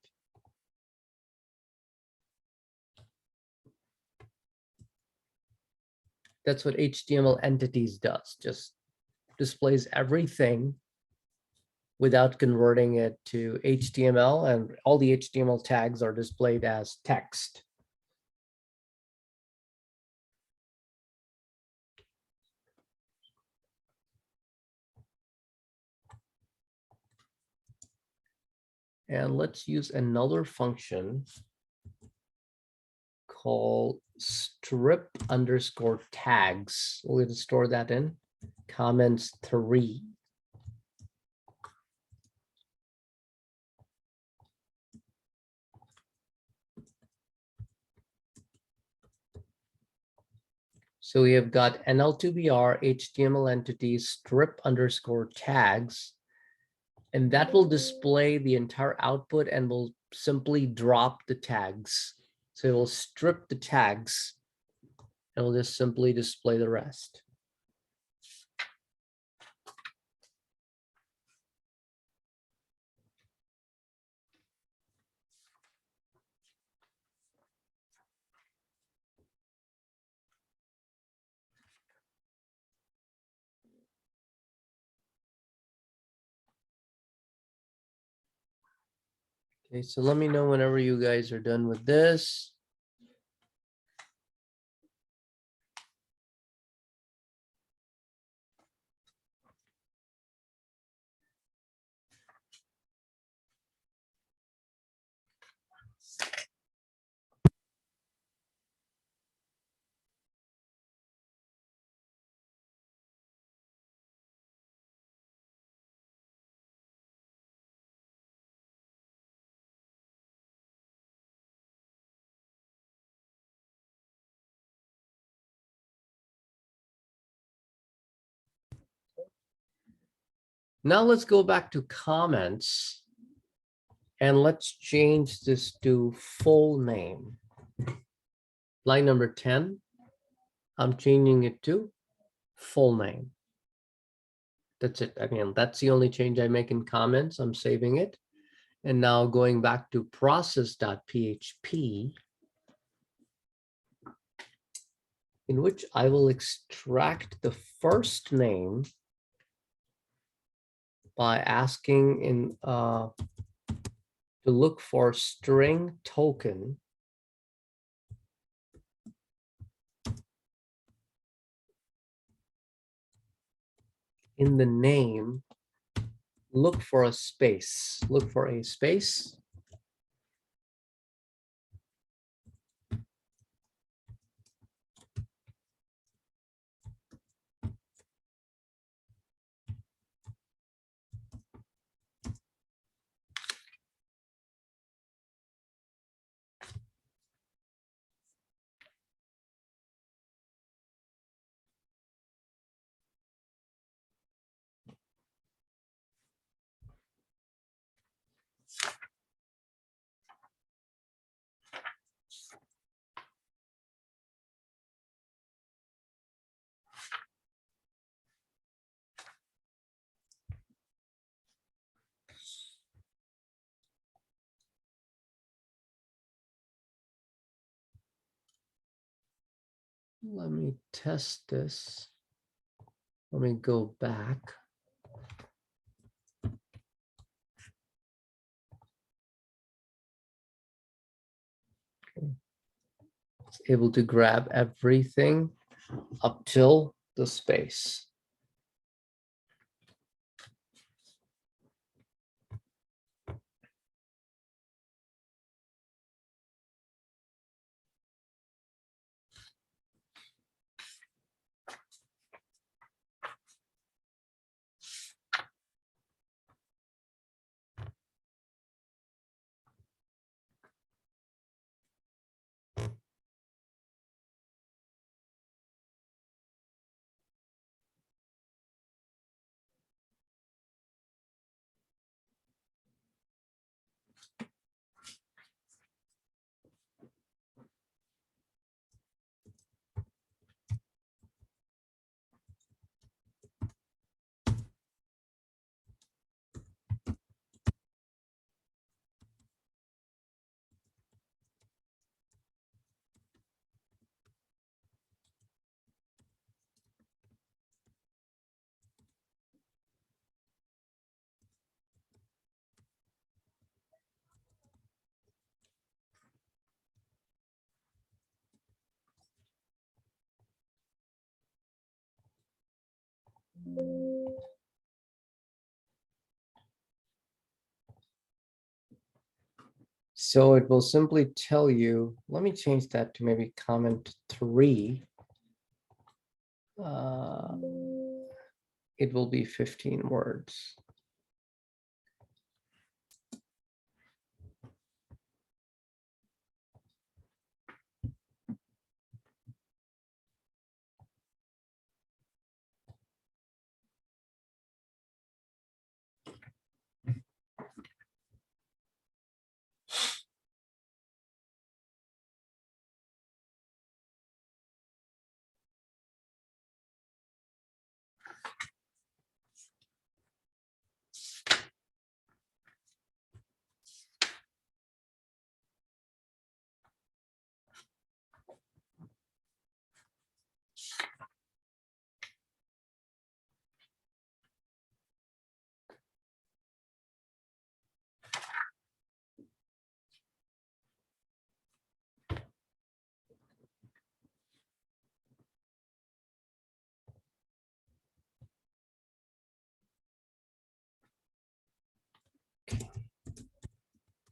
That's what HTML entities does, just displays everything without converting it to HTML, and all the HTML tags are displayed as text. And let's use another function called strip underscore tags. We're going to store that in comments 3. So we have got NL2BR HTML entities strip underscore tags, and that will display the entire output and will simply drop the tags. So it will strip the tags and will just simply display the rest. Okay, so let me know whenever you guys are done with this. Now let's go back to comments and let's change this to full name. Line number 10, I'm changing it to full name. That's it. Again, that's the only change I make in comments. I'm saving it. And now going back to process.php, in which I will extract the first name by asking to look for string token in the name, look for a space, Let me test this. Let me go back. Okay. It's able to grab everything up till the space. So it will simply tell you, let me change that to maybe comment 3. It will be 15 words.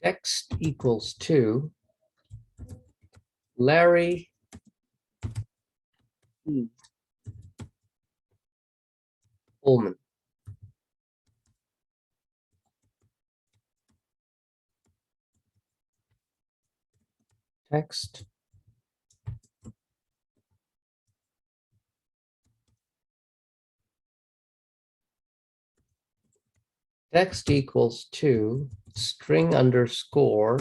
Text equals to Larry E. Ullman. Text equals to string underscore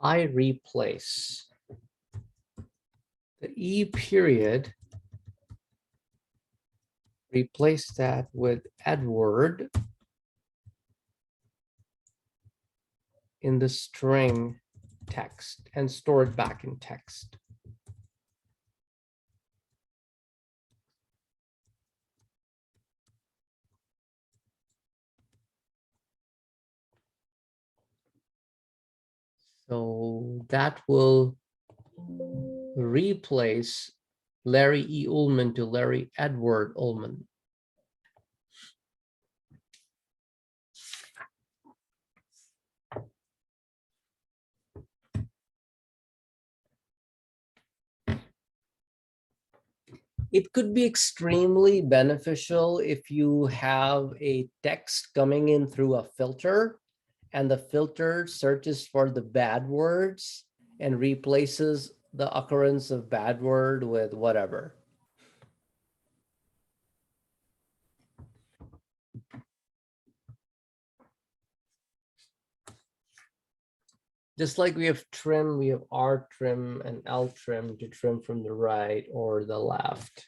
I replace the E period, replace that with Edward in the string text and store it back in text. So that will replace Larry E. Ullman to Larry Edward Ullman. It could be extremely beneficial if you have a text coming in through a filter and the filter searches for the bad words and replaces the occurrence of bad word with whatever. Just like we have trim, we have R trim and L trim to trim from the right or the left.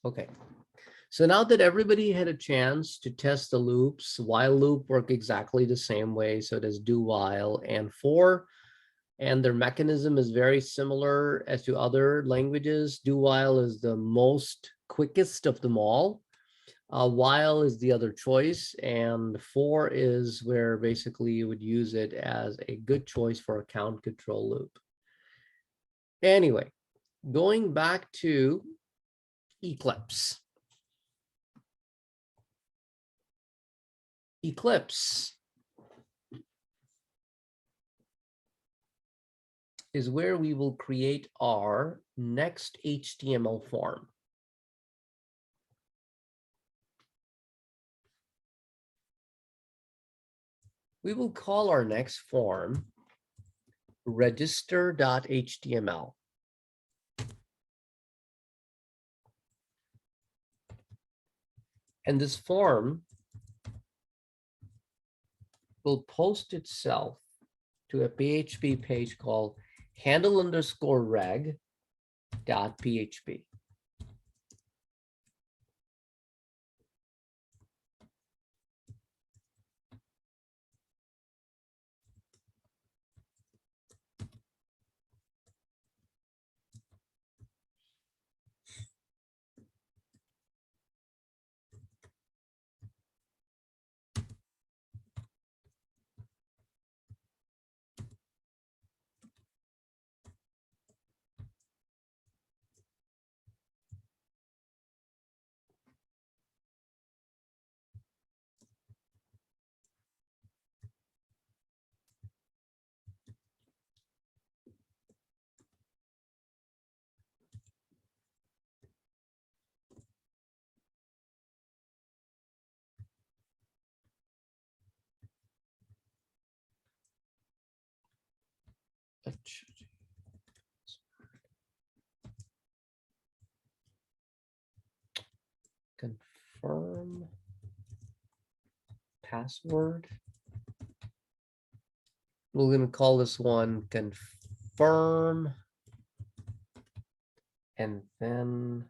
Okay. So now that everybody had a chance to test the loops, while loop work exactly the same way. So does do while and for, and their mechanism is very similar as to other languages. Do while is the most quickest of them all. While is the other choice, and for is where basically you would use it as a good choice for a count control loop. Anyway, going back to Eclipse. Eclipse is where we will create our next HTML form. We will call our next form register.html. And this form will post itself to a PHP page called handle_reg.php. Confirm password. We're going to call this one confirm, and then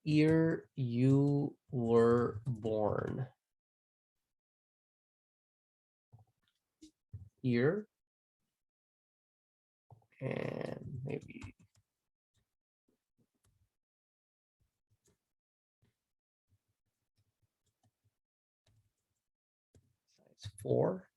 year you were born. Year, and maybe size 4.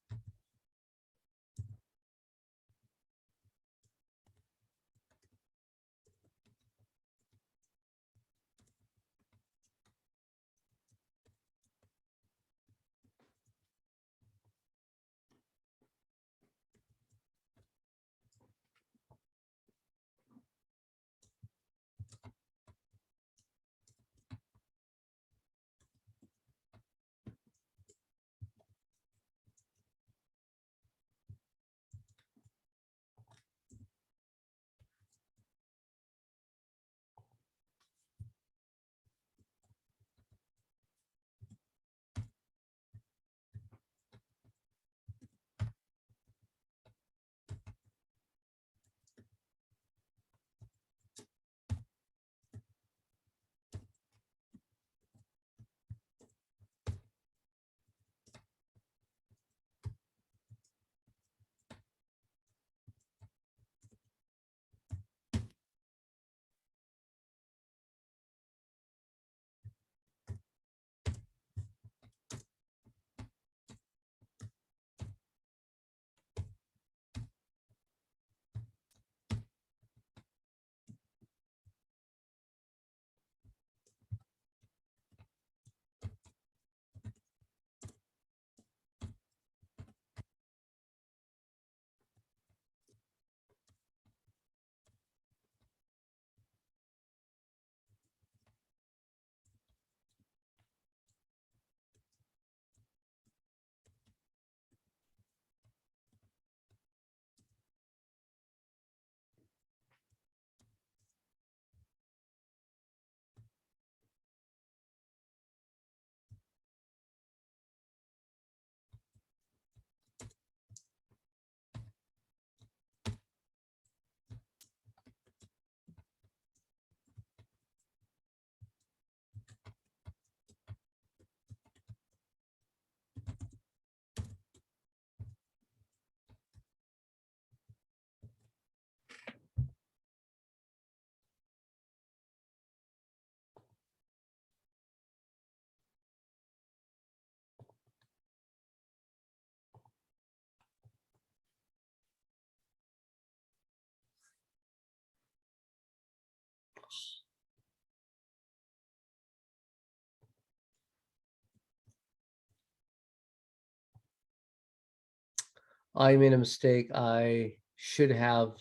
I made a mistake. I should have,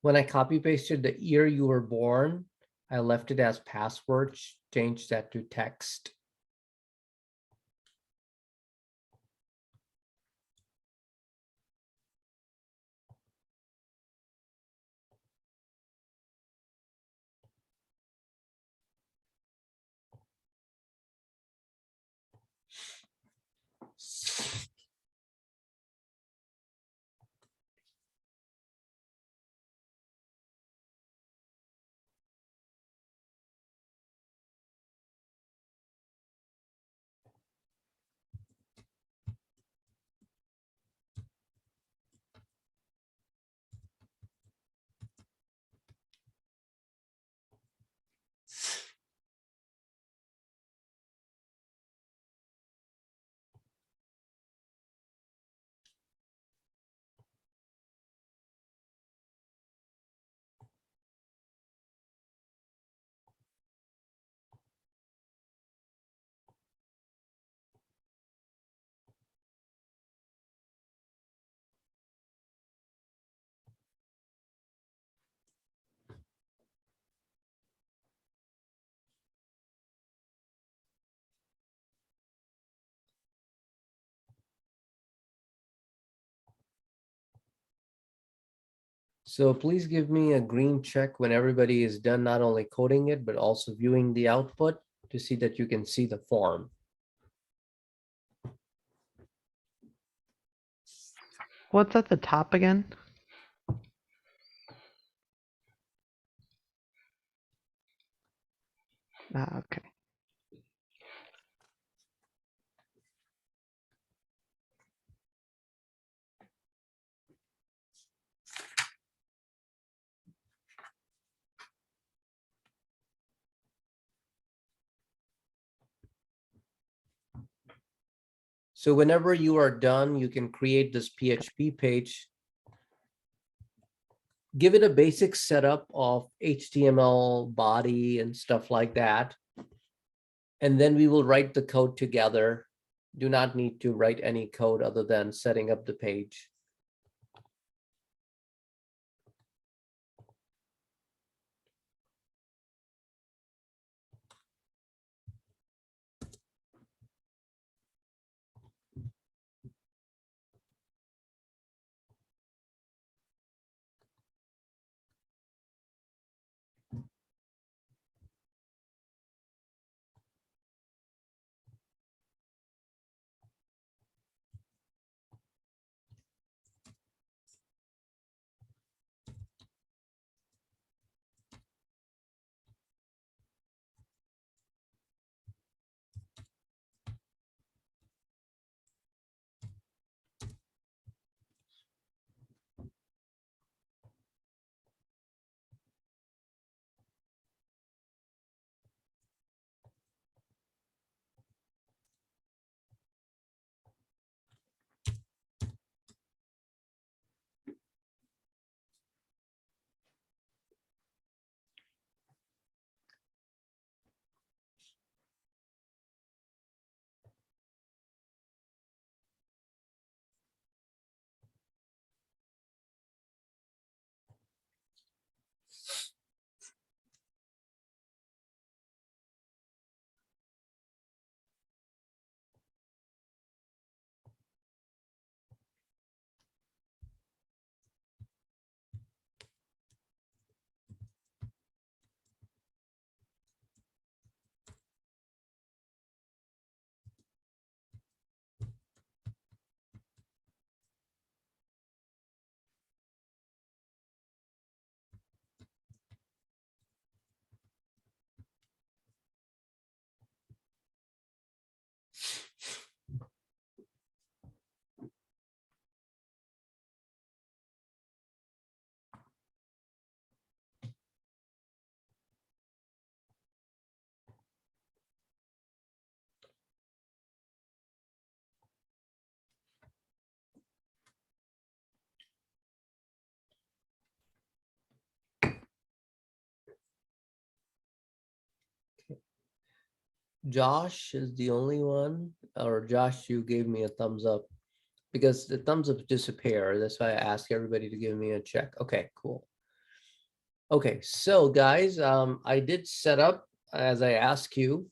when I copy pasted the year you were born, I left it as password, changed that to text. So please give me a green check when everybody is done, not only coding it, but also viewing the output to see that you can see the form. What's at the top again? Ah, okay. So whenever you are done, you can create this PHP page. Give it a basic setup of HTML body and stuff like that. And then we will write the code together. Do not need to write any code other than setting up the page. Josh is the only one, or Josh, you gave me a thumbs up. because the thumbs up disappear. That's why I ask everybody to give me a check. Okay, cool. Okay, so guys, I did set up, as I asked you,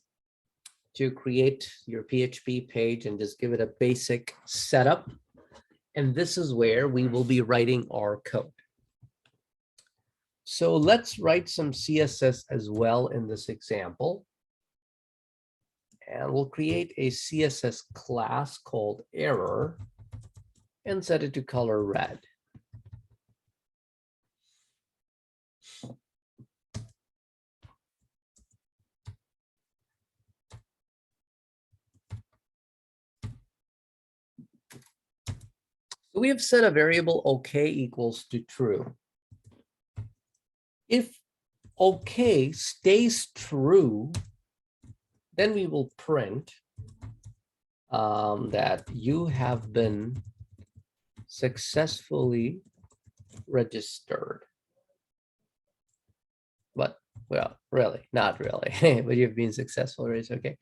to create your PHP page and just give it a basic setup. And this is where we will be writing our code. So let's write some CSS as well in this example. And we'll create a CSS class called error and set it to color red. So we have set a variable OK equals to true. If OK stays true, then we will print that you have been successfully registered. But, well, really, not really, but you've been successful, right? Okay.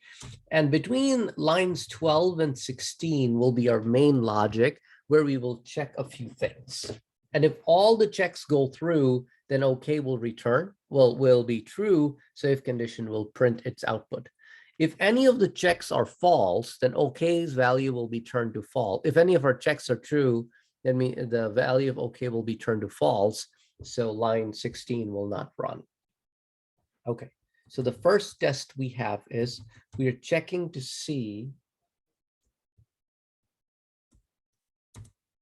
And between lines 12 and 16 will be our main logic, where we will check a few things. And if all the checks go through, then OK will return, will be true. So if condition will print its output. If any of the checks are false, then OK's value will be turned to false. If any of our checks are true, then the value of OK will be turned to false. So line 16 will not run. Okay, so the first test we have is we are checking to see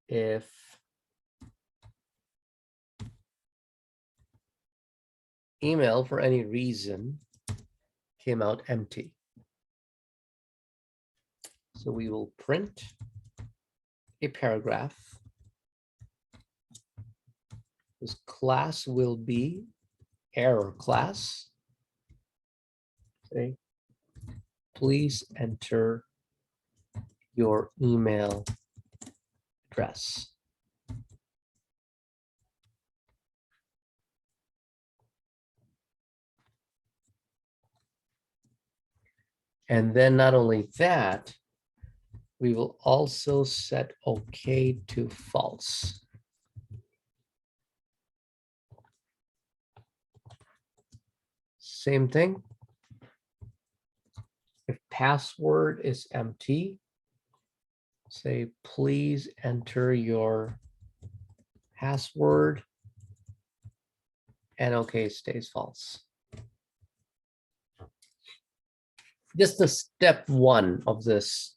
if email for any reason came out empty. So we will print a paragraph. This class will be error class. Say, please enter your email address. And then not only that, we will also set OK to false. Same thing. If password is empty, say, please enter your password, and OK stays false. Just the step one of this.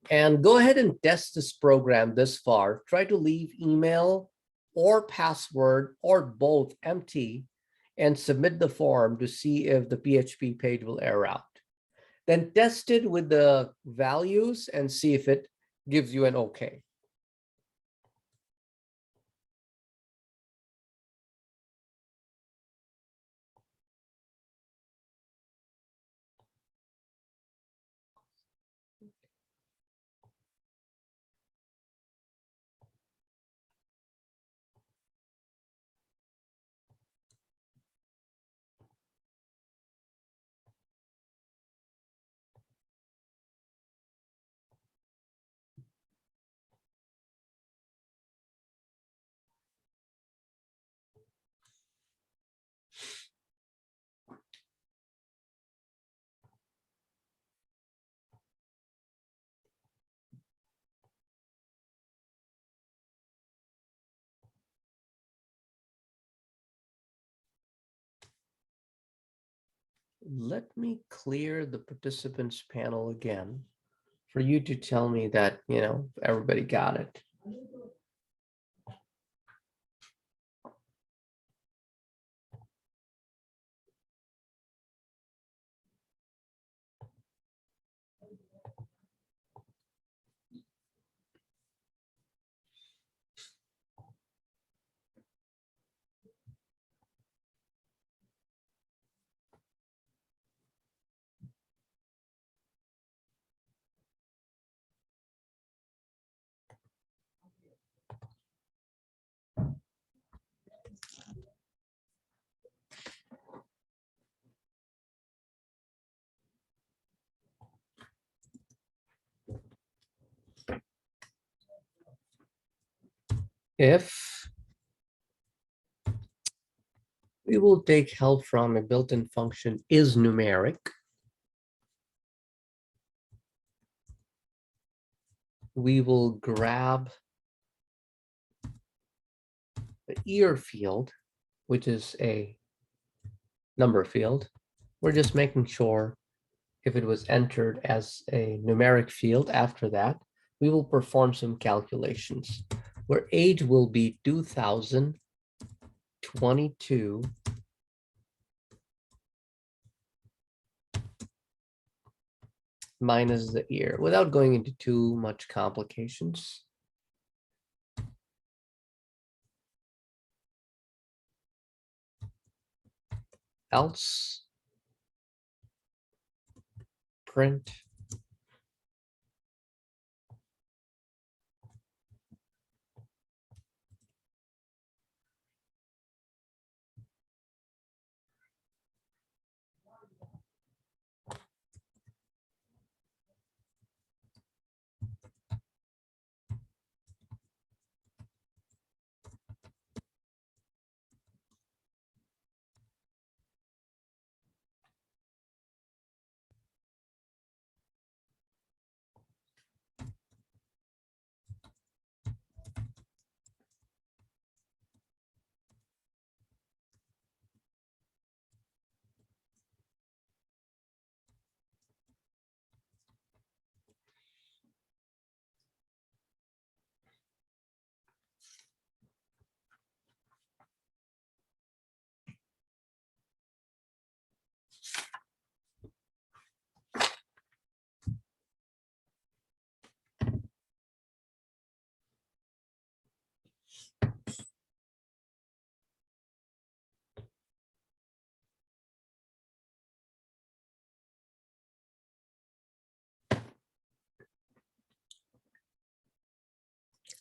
And go ahead and test this program this far. Try to leave email or password or both empty and submit the form to see if the PHP page will error out. Then test it with the values and see if it gives you an OK. Let me clear the participants panel again for you to tell me that, everybody got it. if we will take help from a built-in function is numeric, we will grab the year field, which is a number field. We're just making sure if it was entered as a numeric field after that, we will perform some calculations where age will be 2022 minus the year without going into too much complications. Else print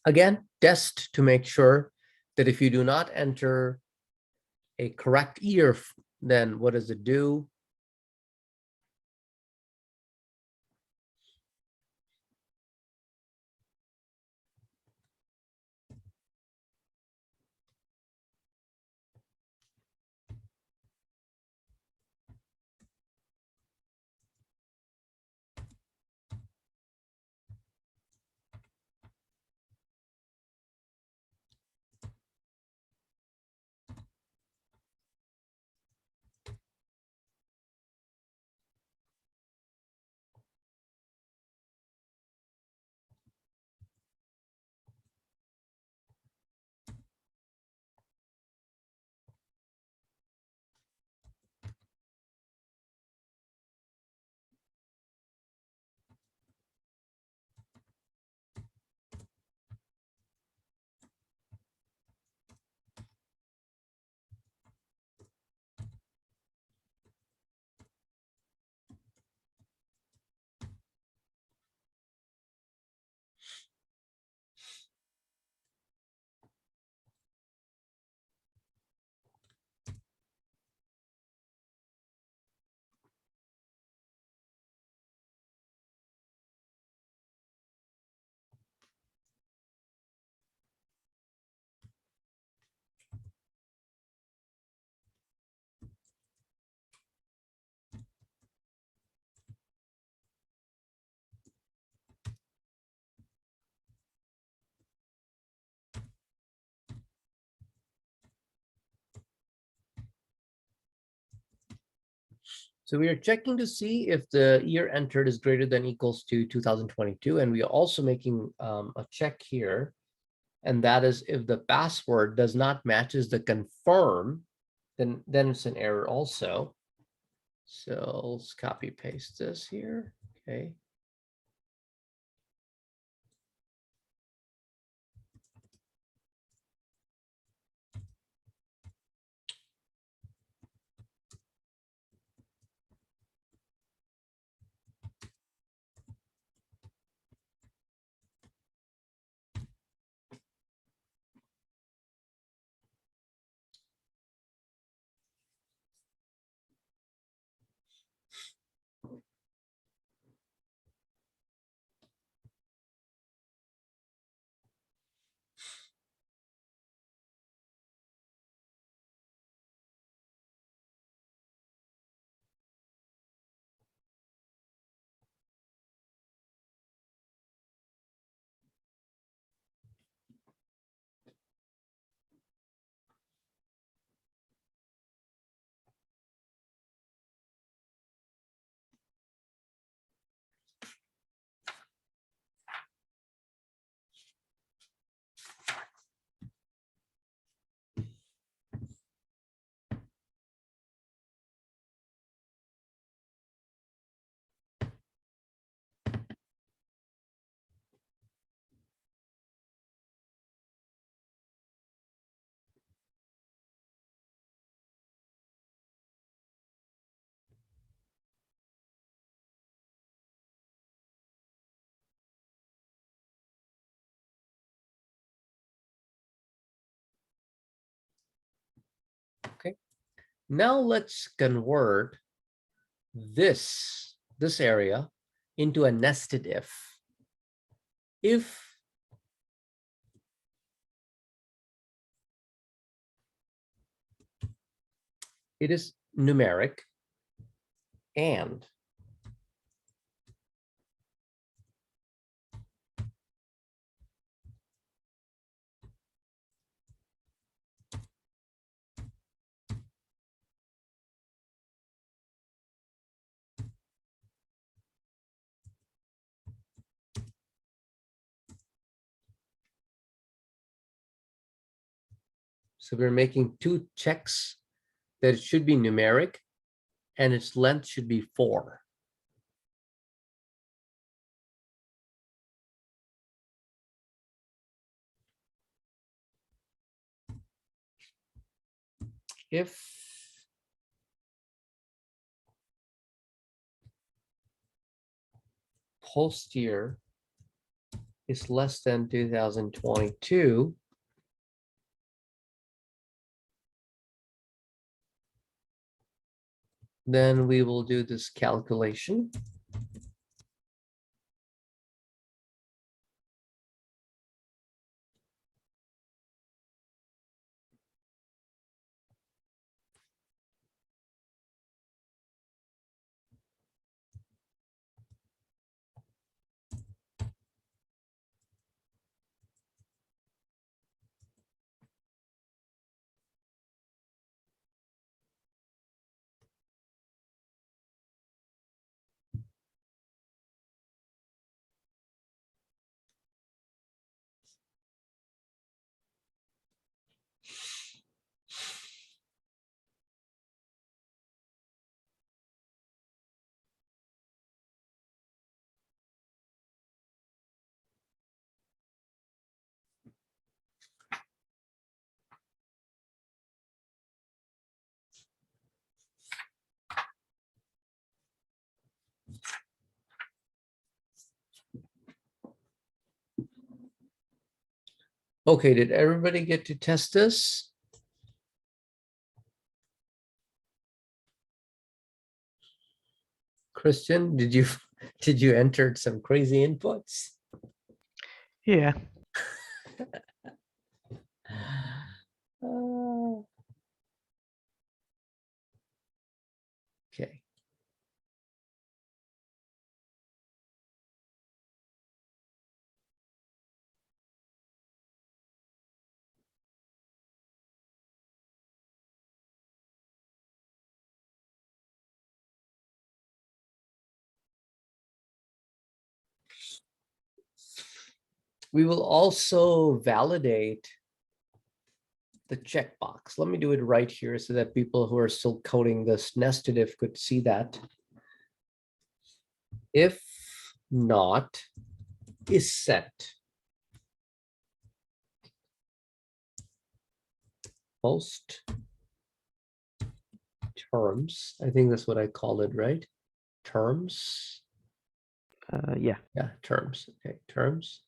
again, test to make sure that if you do not enter a correct year, then what does it do? So we are checking to see if the year entered is greater than equals to 2022. And we are also making a check here. And that is if the password does not matches the confirm, then it's an error also. So let's copy paste this here. Okay. Now let's convert this area into a nested if. If it is numeric and so we're making two checks that it should be numeric and its length should be 4. If post year is less than 2022, then we will do this calculation. Okay, did everybody get to test this? Christian, did you did you enter some crazy inputs? Yeah. Okay. We will also validate the checkbox. Let me do it right here so that people who are still coding this nested if could see that. If not is set. Post terms. I think that's what I call it, right? Terms. Yeah. Yeah, terms. Okay, terms.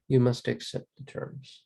You must accept the terms.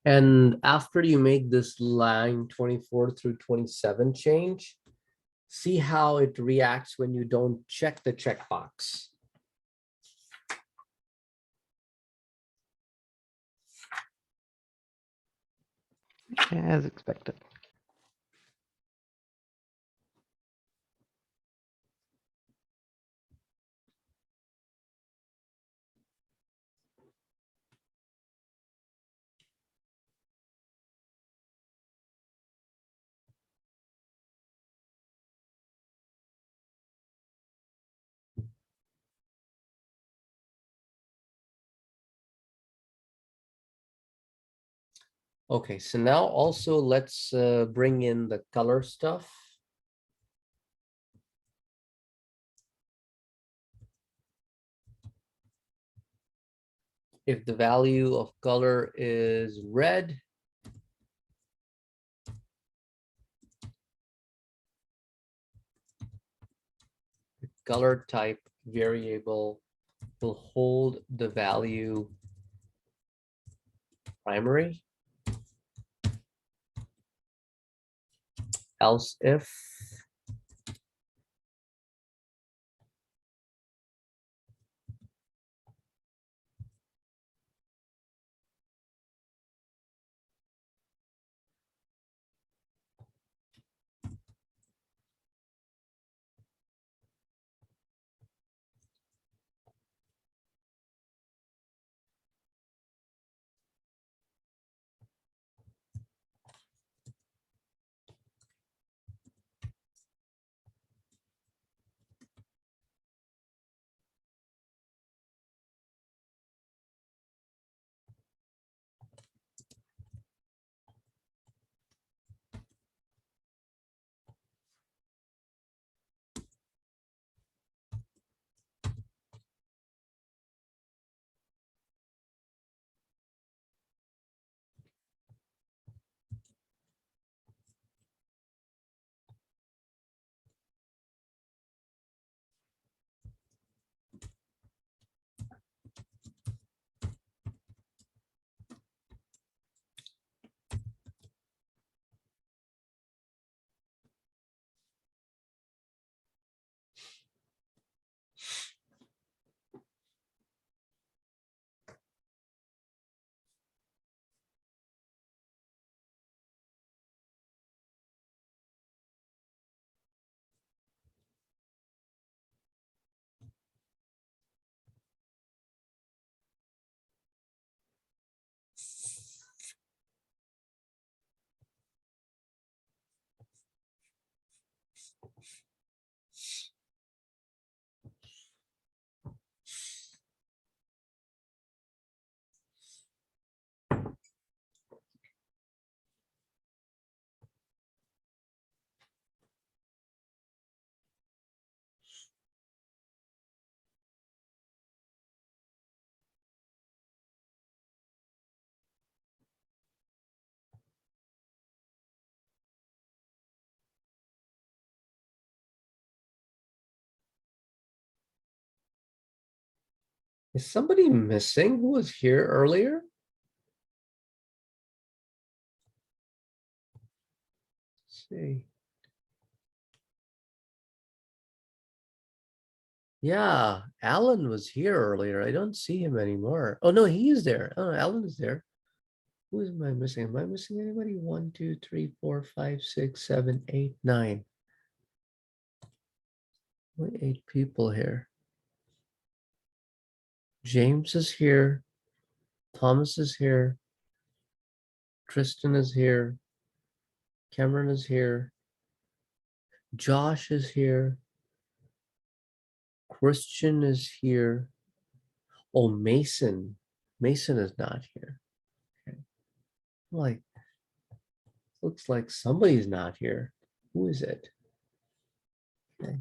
And after you make this line 24 through 27 change, see how it reacts when you don't check the checkbox. As expected. Okay, so now also let's bring in the color stuff. If the value of color is red, the color type variable will hold the value primary. Else if is somebody missing who was here earlier? Let's see. Yeah, Alan was here earlier. I don't see him anymore. Oh no, he is there. Oh, Alan is there. Who am I missing? Am I missing anybody? 1, 2, 3, 4, 5, 6, 7, 8, 9. Only 8 people here. James is here. Thomas is here. Tristan is here. Cameron is here. Josh is here. Christian is here. Oh, Mason. Mason is not here. Okay. Like, looks like somebody's not here. Who is it? Okay.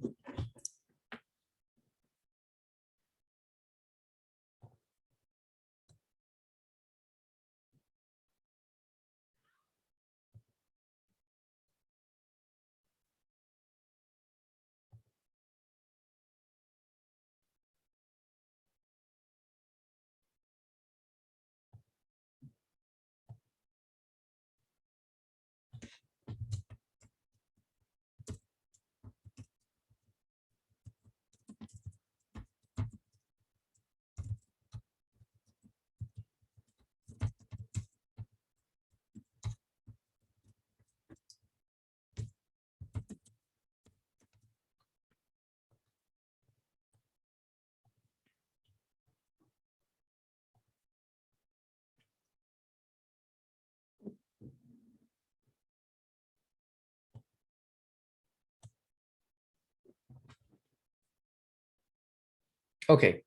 Okay.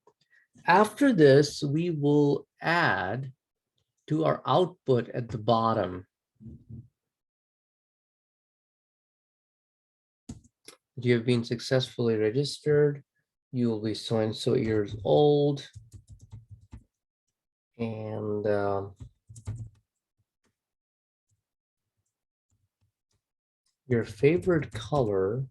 After this, we will add to our output at the bottom. You have been successfully registered. You will be so and so years old. And your favorite color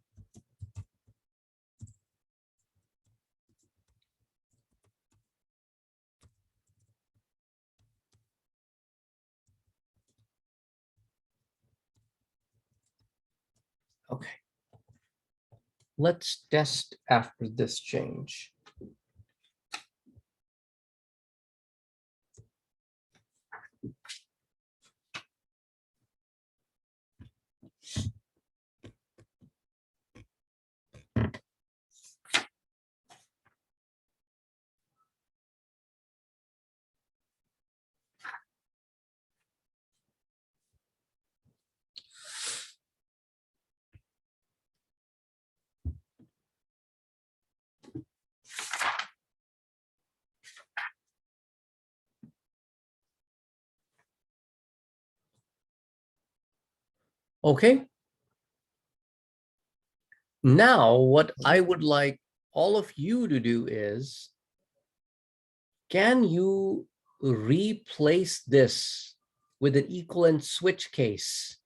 okay. Let's test after this change. Okay. Now, what I would like all of you to do is, can you replace this with an equivalent switch case?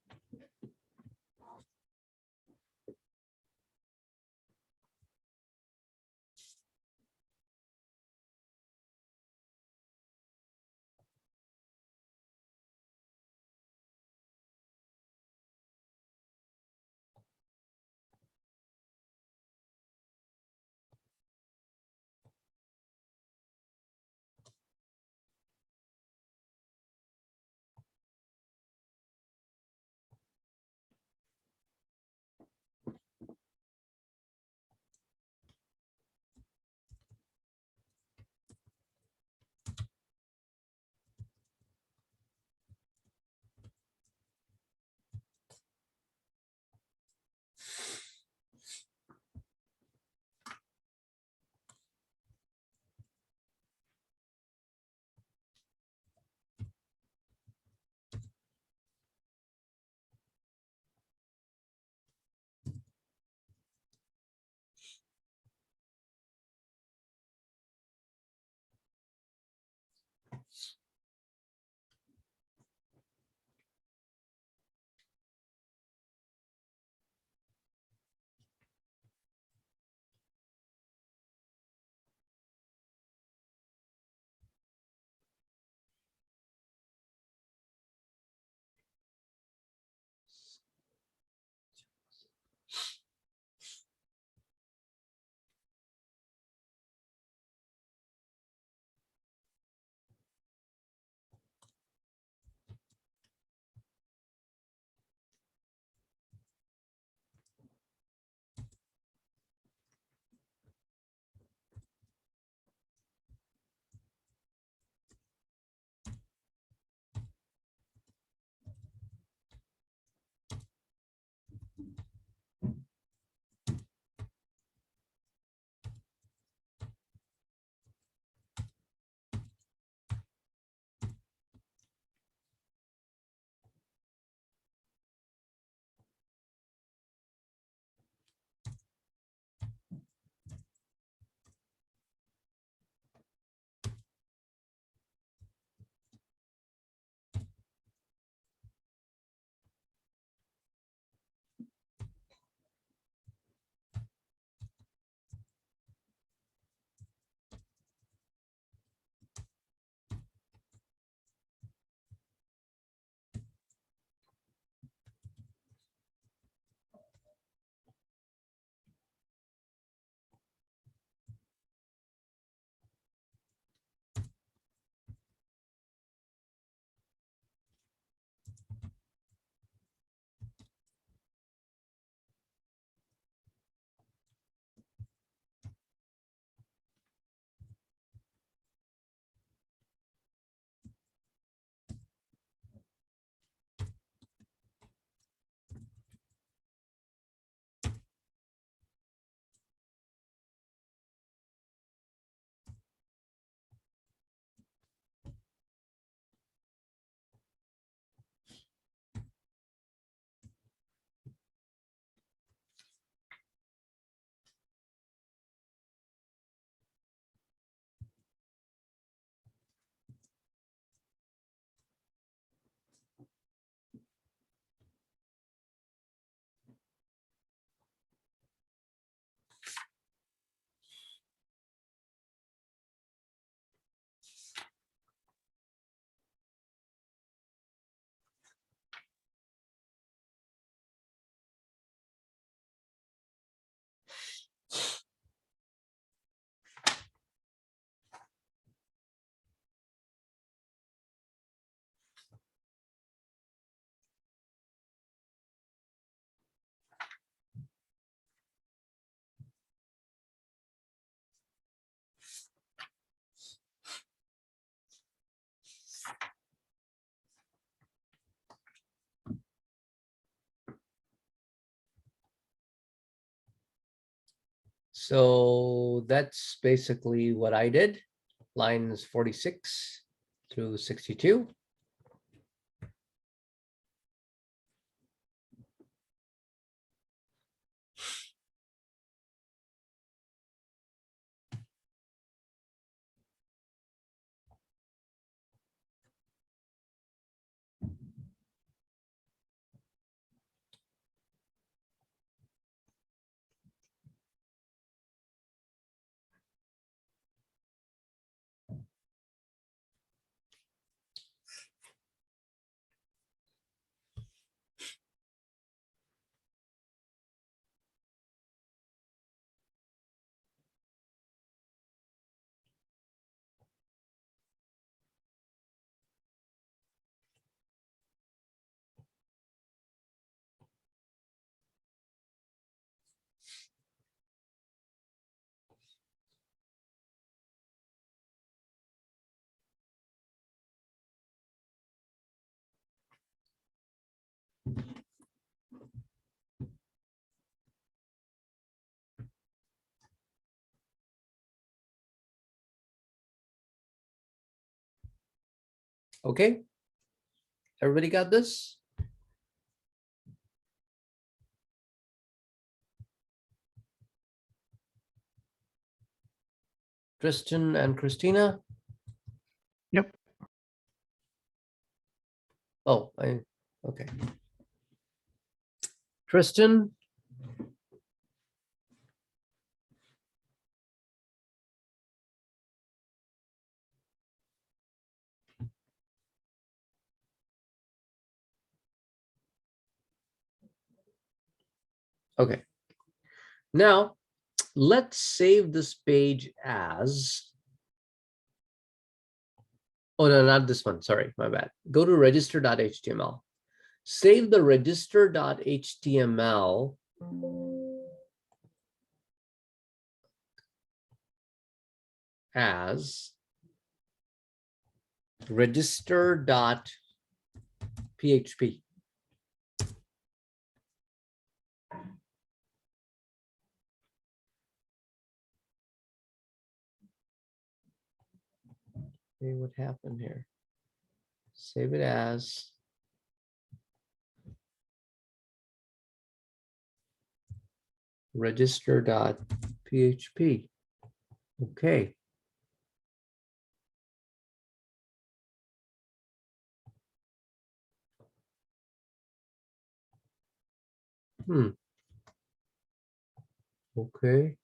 So that's basically what I did. Lines 46 through 62. Okay. Everybody got this? Tristan and Christina? Yep. Oh, okay. Tristan? Okay. Now, let's save this page as, oh no, not this one. Sorry, my bad. Go to register.html. Save the register.html as register.php. Okay, what happened here? Save it as register.php. Okay. Okay.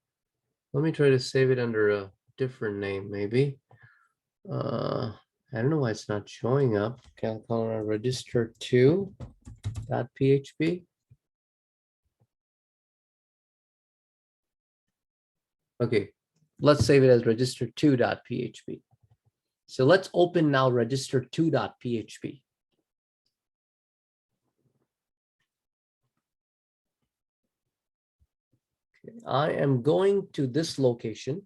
Let me try to save it under a different name, maybe. I don't know why it's not showing up. Can I call it register2.php? Okay, let's save it as register2.php. So let's open now register2.php. I am going to this location,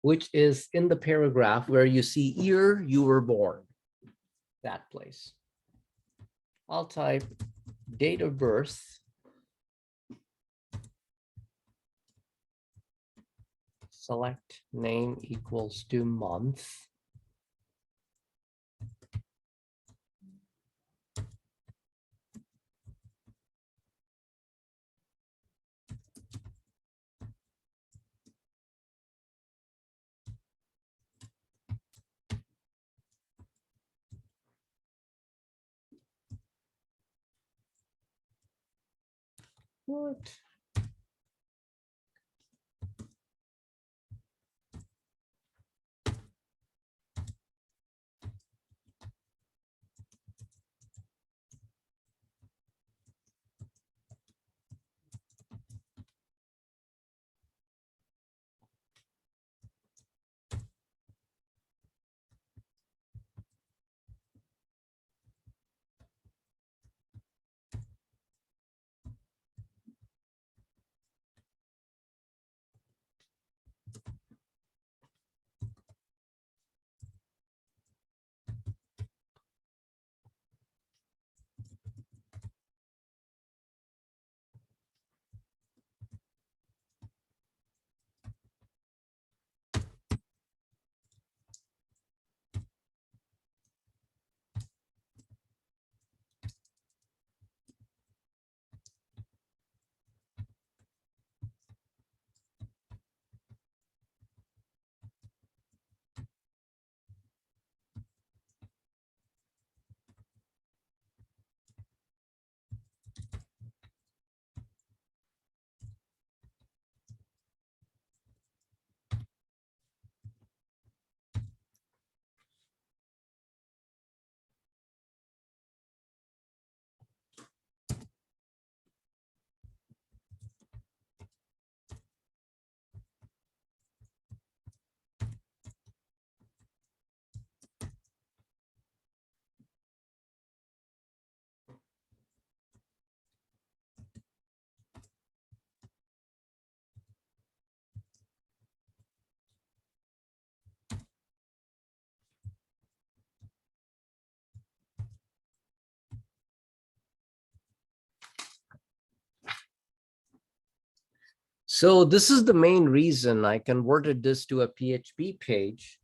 which is in the paragraph where you see year you were born, that place. I'll type date of birth, select name equals to month. What? So this is the main reason I converted this to a PHP page,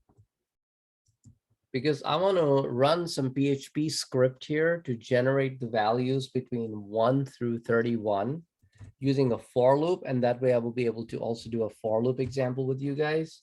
because I want to run some PHP script here to generate the values between 1 through 31 using a for loop. And that way I will be able to also do a for loop example with you guys.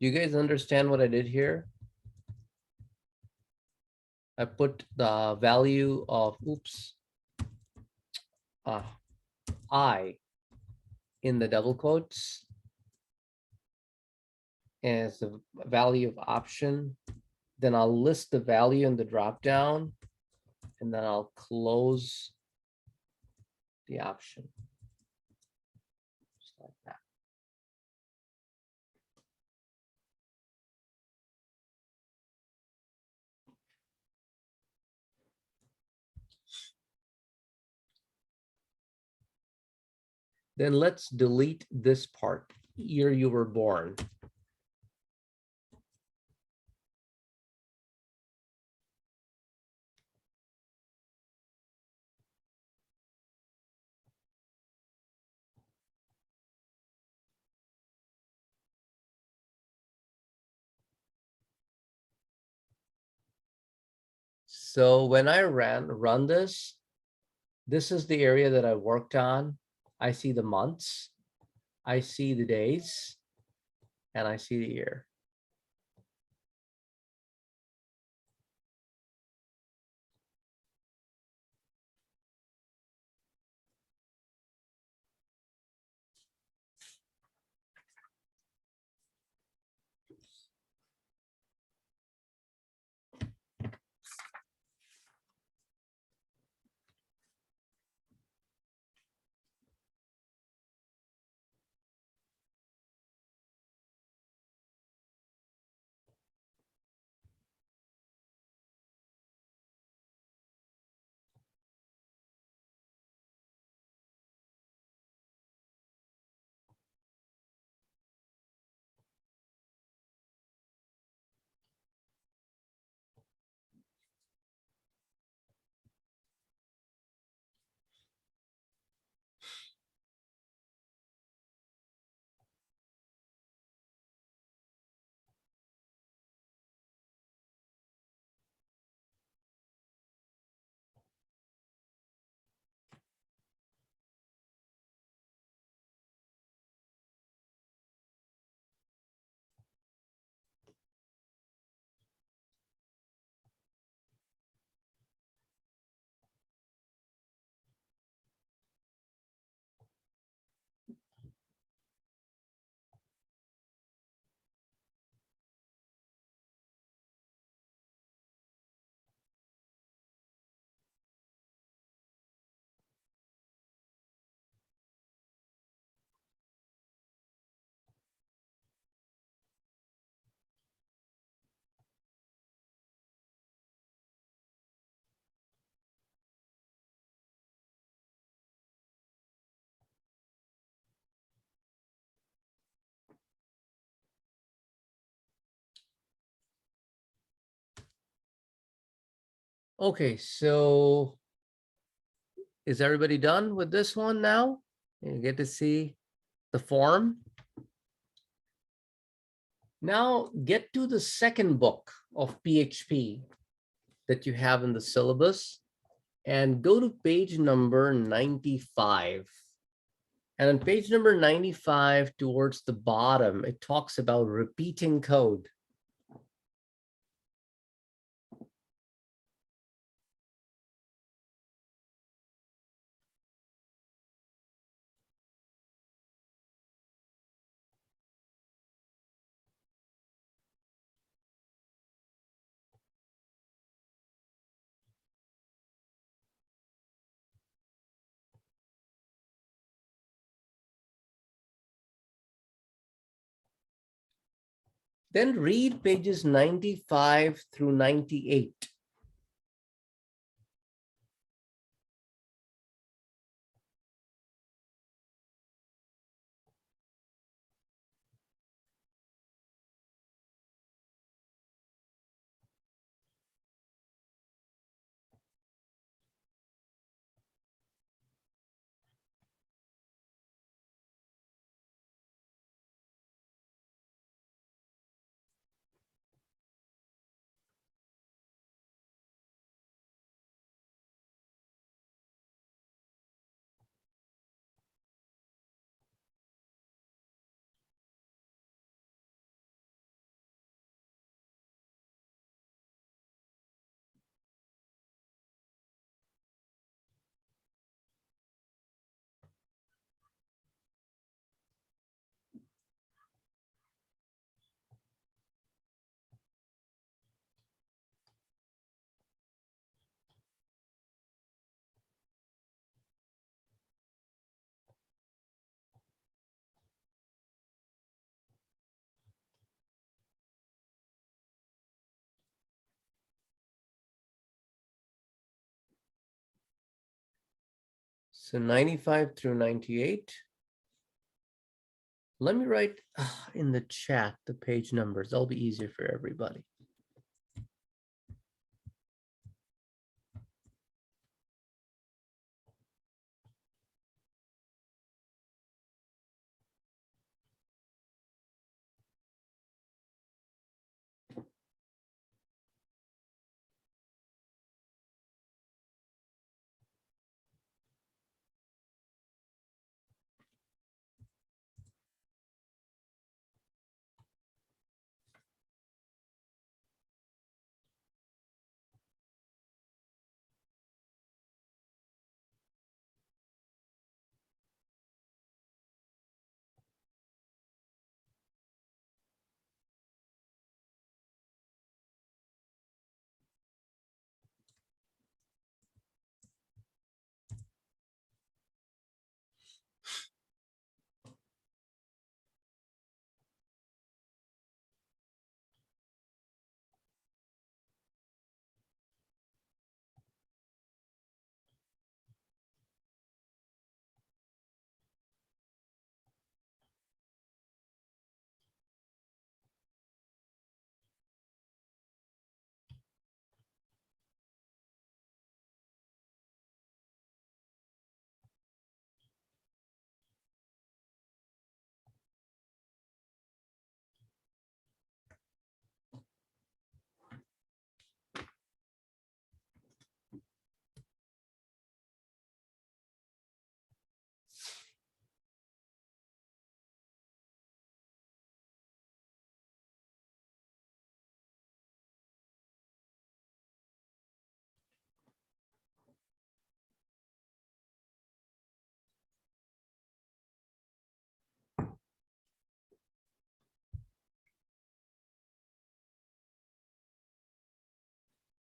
You guys understand what I did here? I put the value of, I in the double quotes as the value of option. Then I'll list the value in the drop down, and then I'll close the option. Just like that. Then let's delete this part, year you were born. So when I run this is the area that I worked on. I see the months, I see the days, and I see the year. Okay, so is everybody done with this one now? You get to see the form. Now get to the second book of PHP that you have in the syllabus and go to page number 95. And on page number 95, towards the bottom, it talks about repeating code. Then read pages 95 through 98. So 95 through 98. Let me write in the chat the page numbers. That'll be easier for everybody.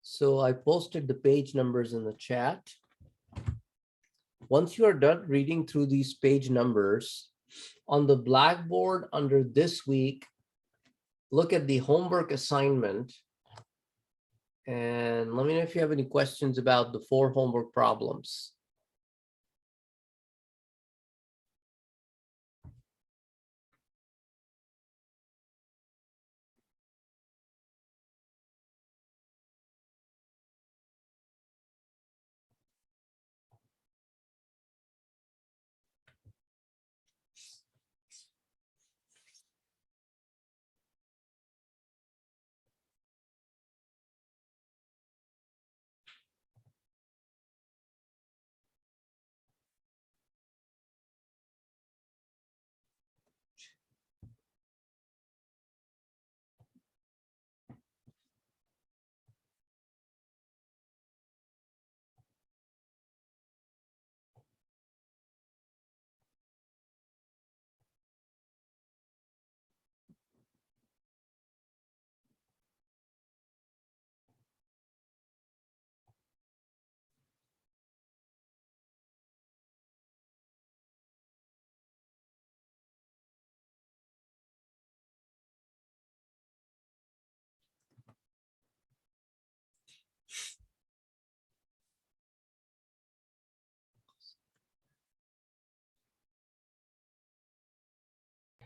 So I posted the page numbers in the chat. Once you are done reading through these page numbers, on the blackboard under this week, look at the homework assignment. And let me know if you have any questions about the 4 homework problems.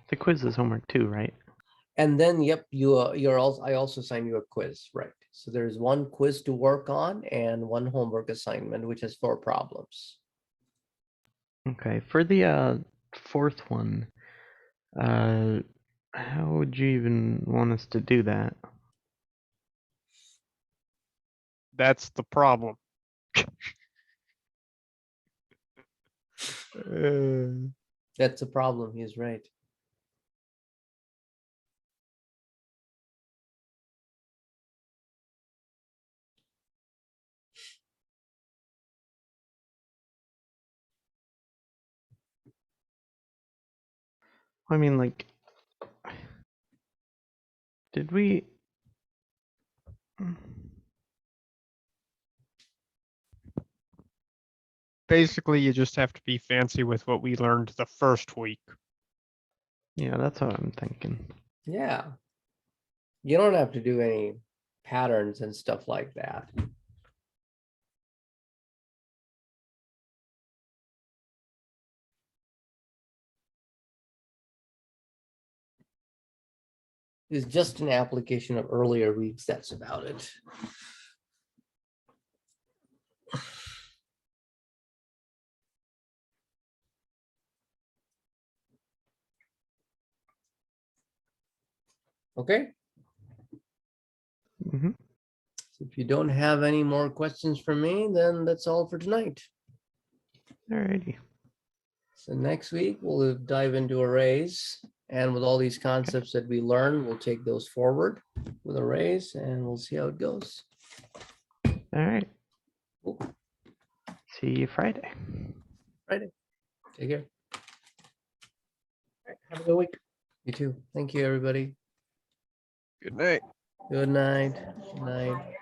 The quiz is homework too, right? And then, yep, you're also, I also assign you a quiz, right? So there's one quiz to work on and one homework assignment, which has 4 problems. Okay, for the fourth one, how would you even want us to do that? That's the problem. That's a problem, he's right. I mean, like, did we? Basically, you just have to be fancy with what we learned the first week. Yeah, that's what I'm thinking. Yeah. You don't have to do any patterns and stuff like that. It's just an application of earlier weeks, that's about it. Okay, Mm-hmm. so if you don't have any more questions for me, then that's all for tonight. Alrighty. So next week, we'll dive into arrays. And with all these concepts that we learn, we'll take those forward with arrays and we'll see how it goes. All right. Cool. See you Friday. Friday. Take care. All right, have a good week. You too. Thank you, everybody. Good night. Good night. Good night.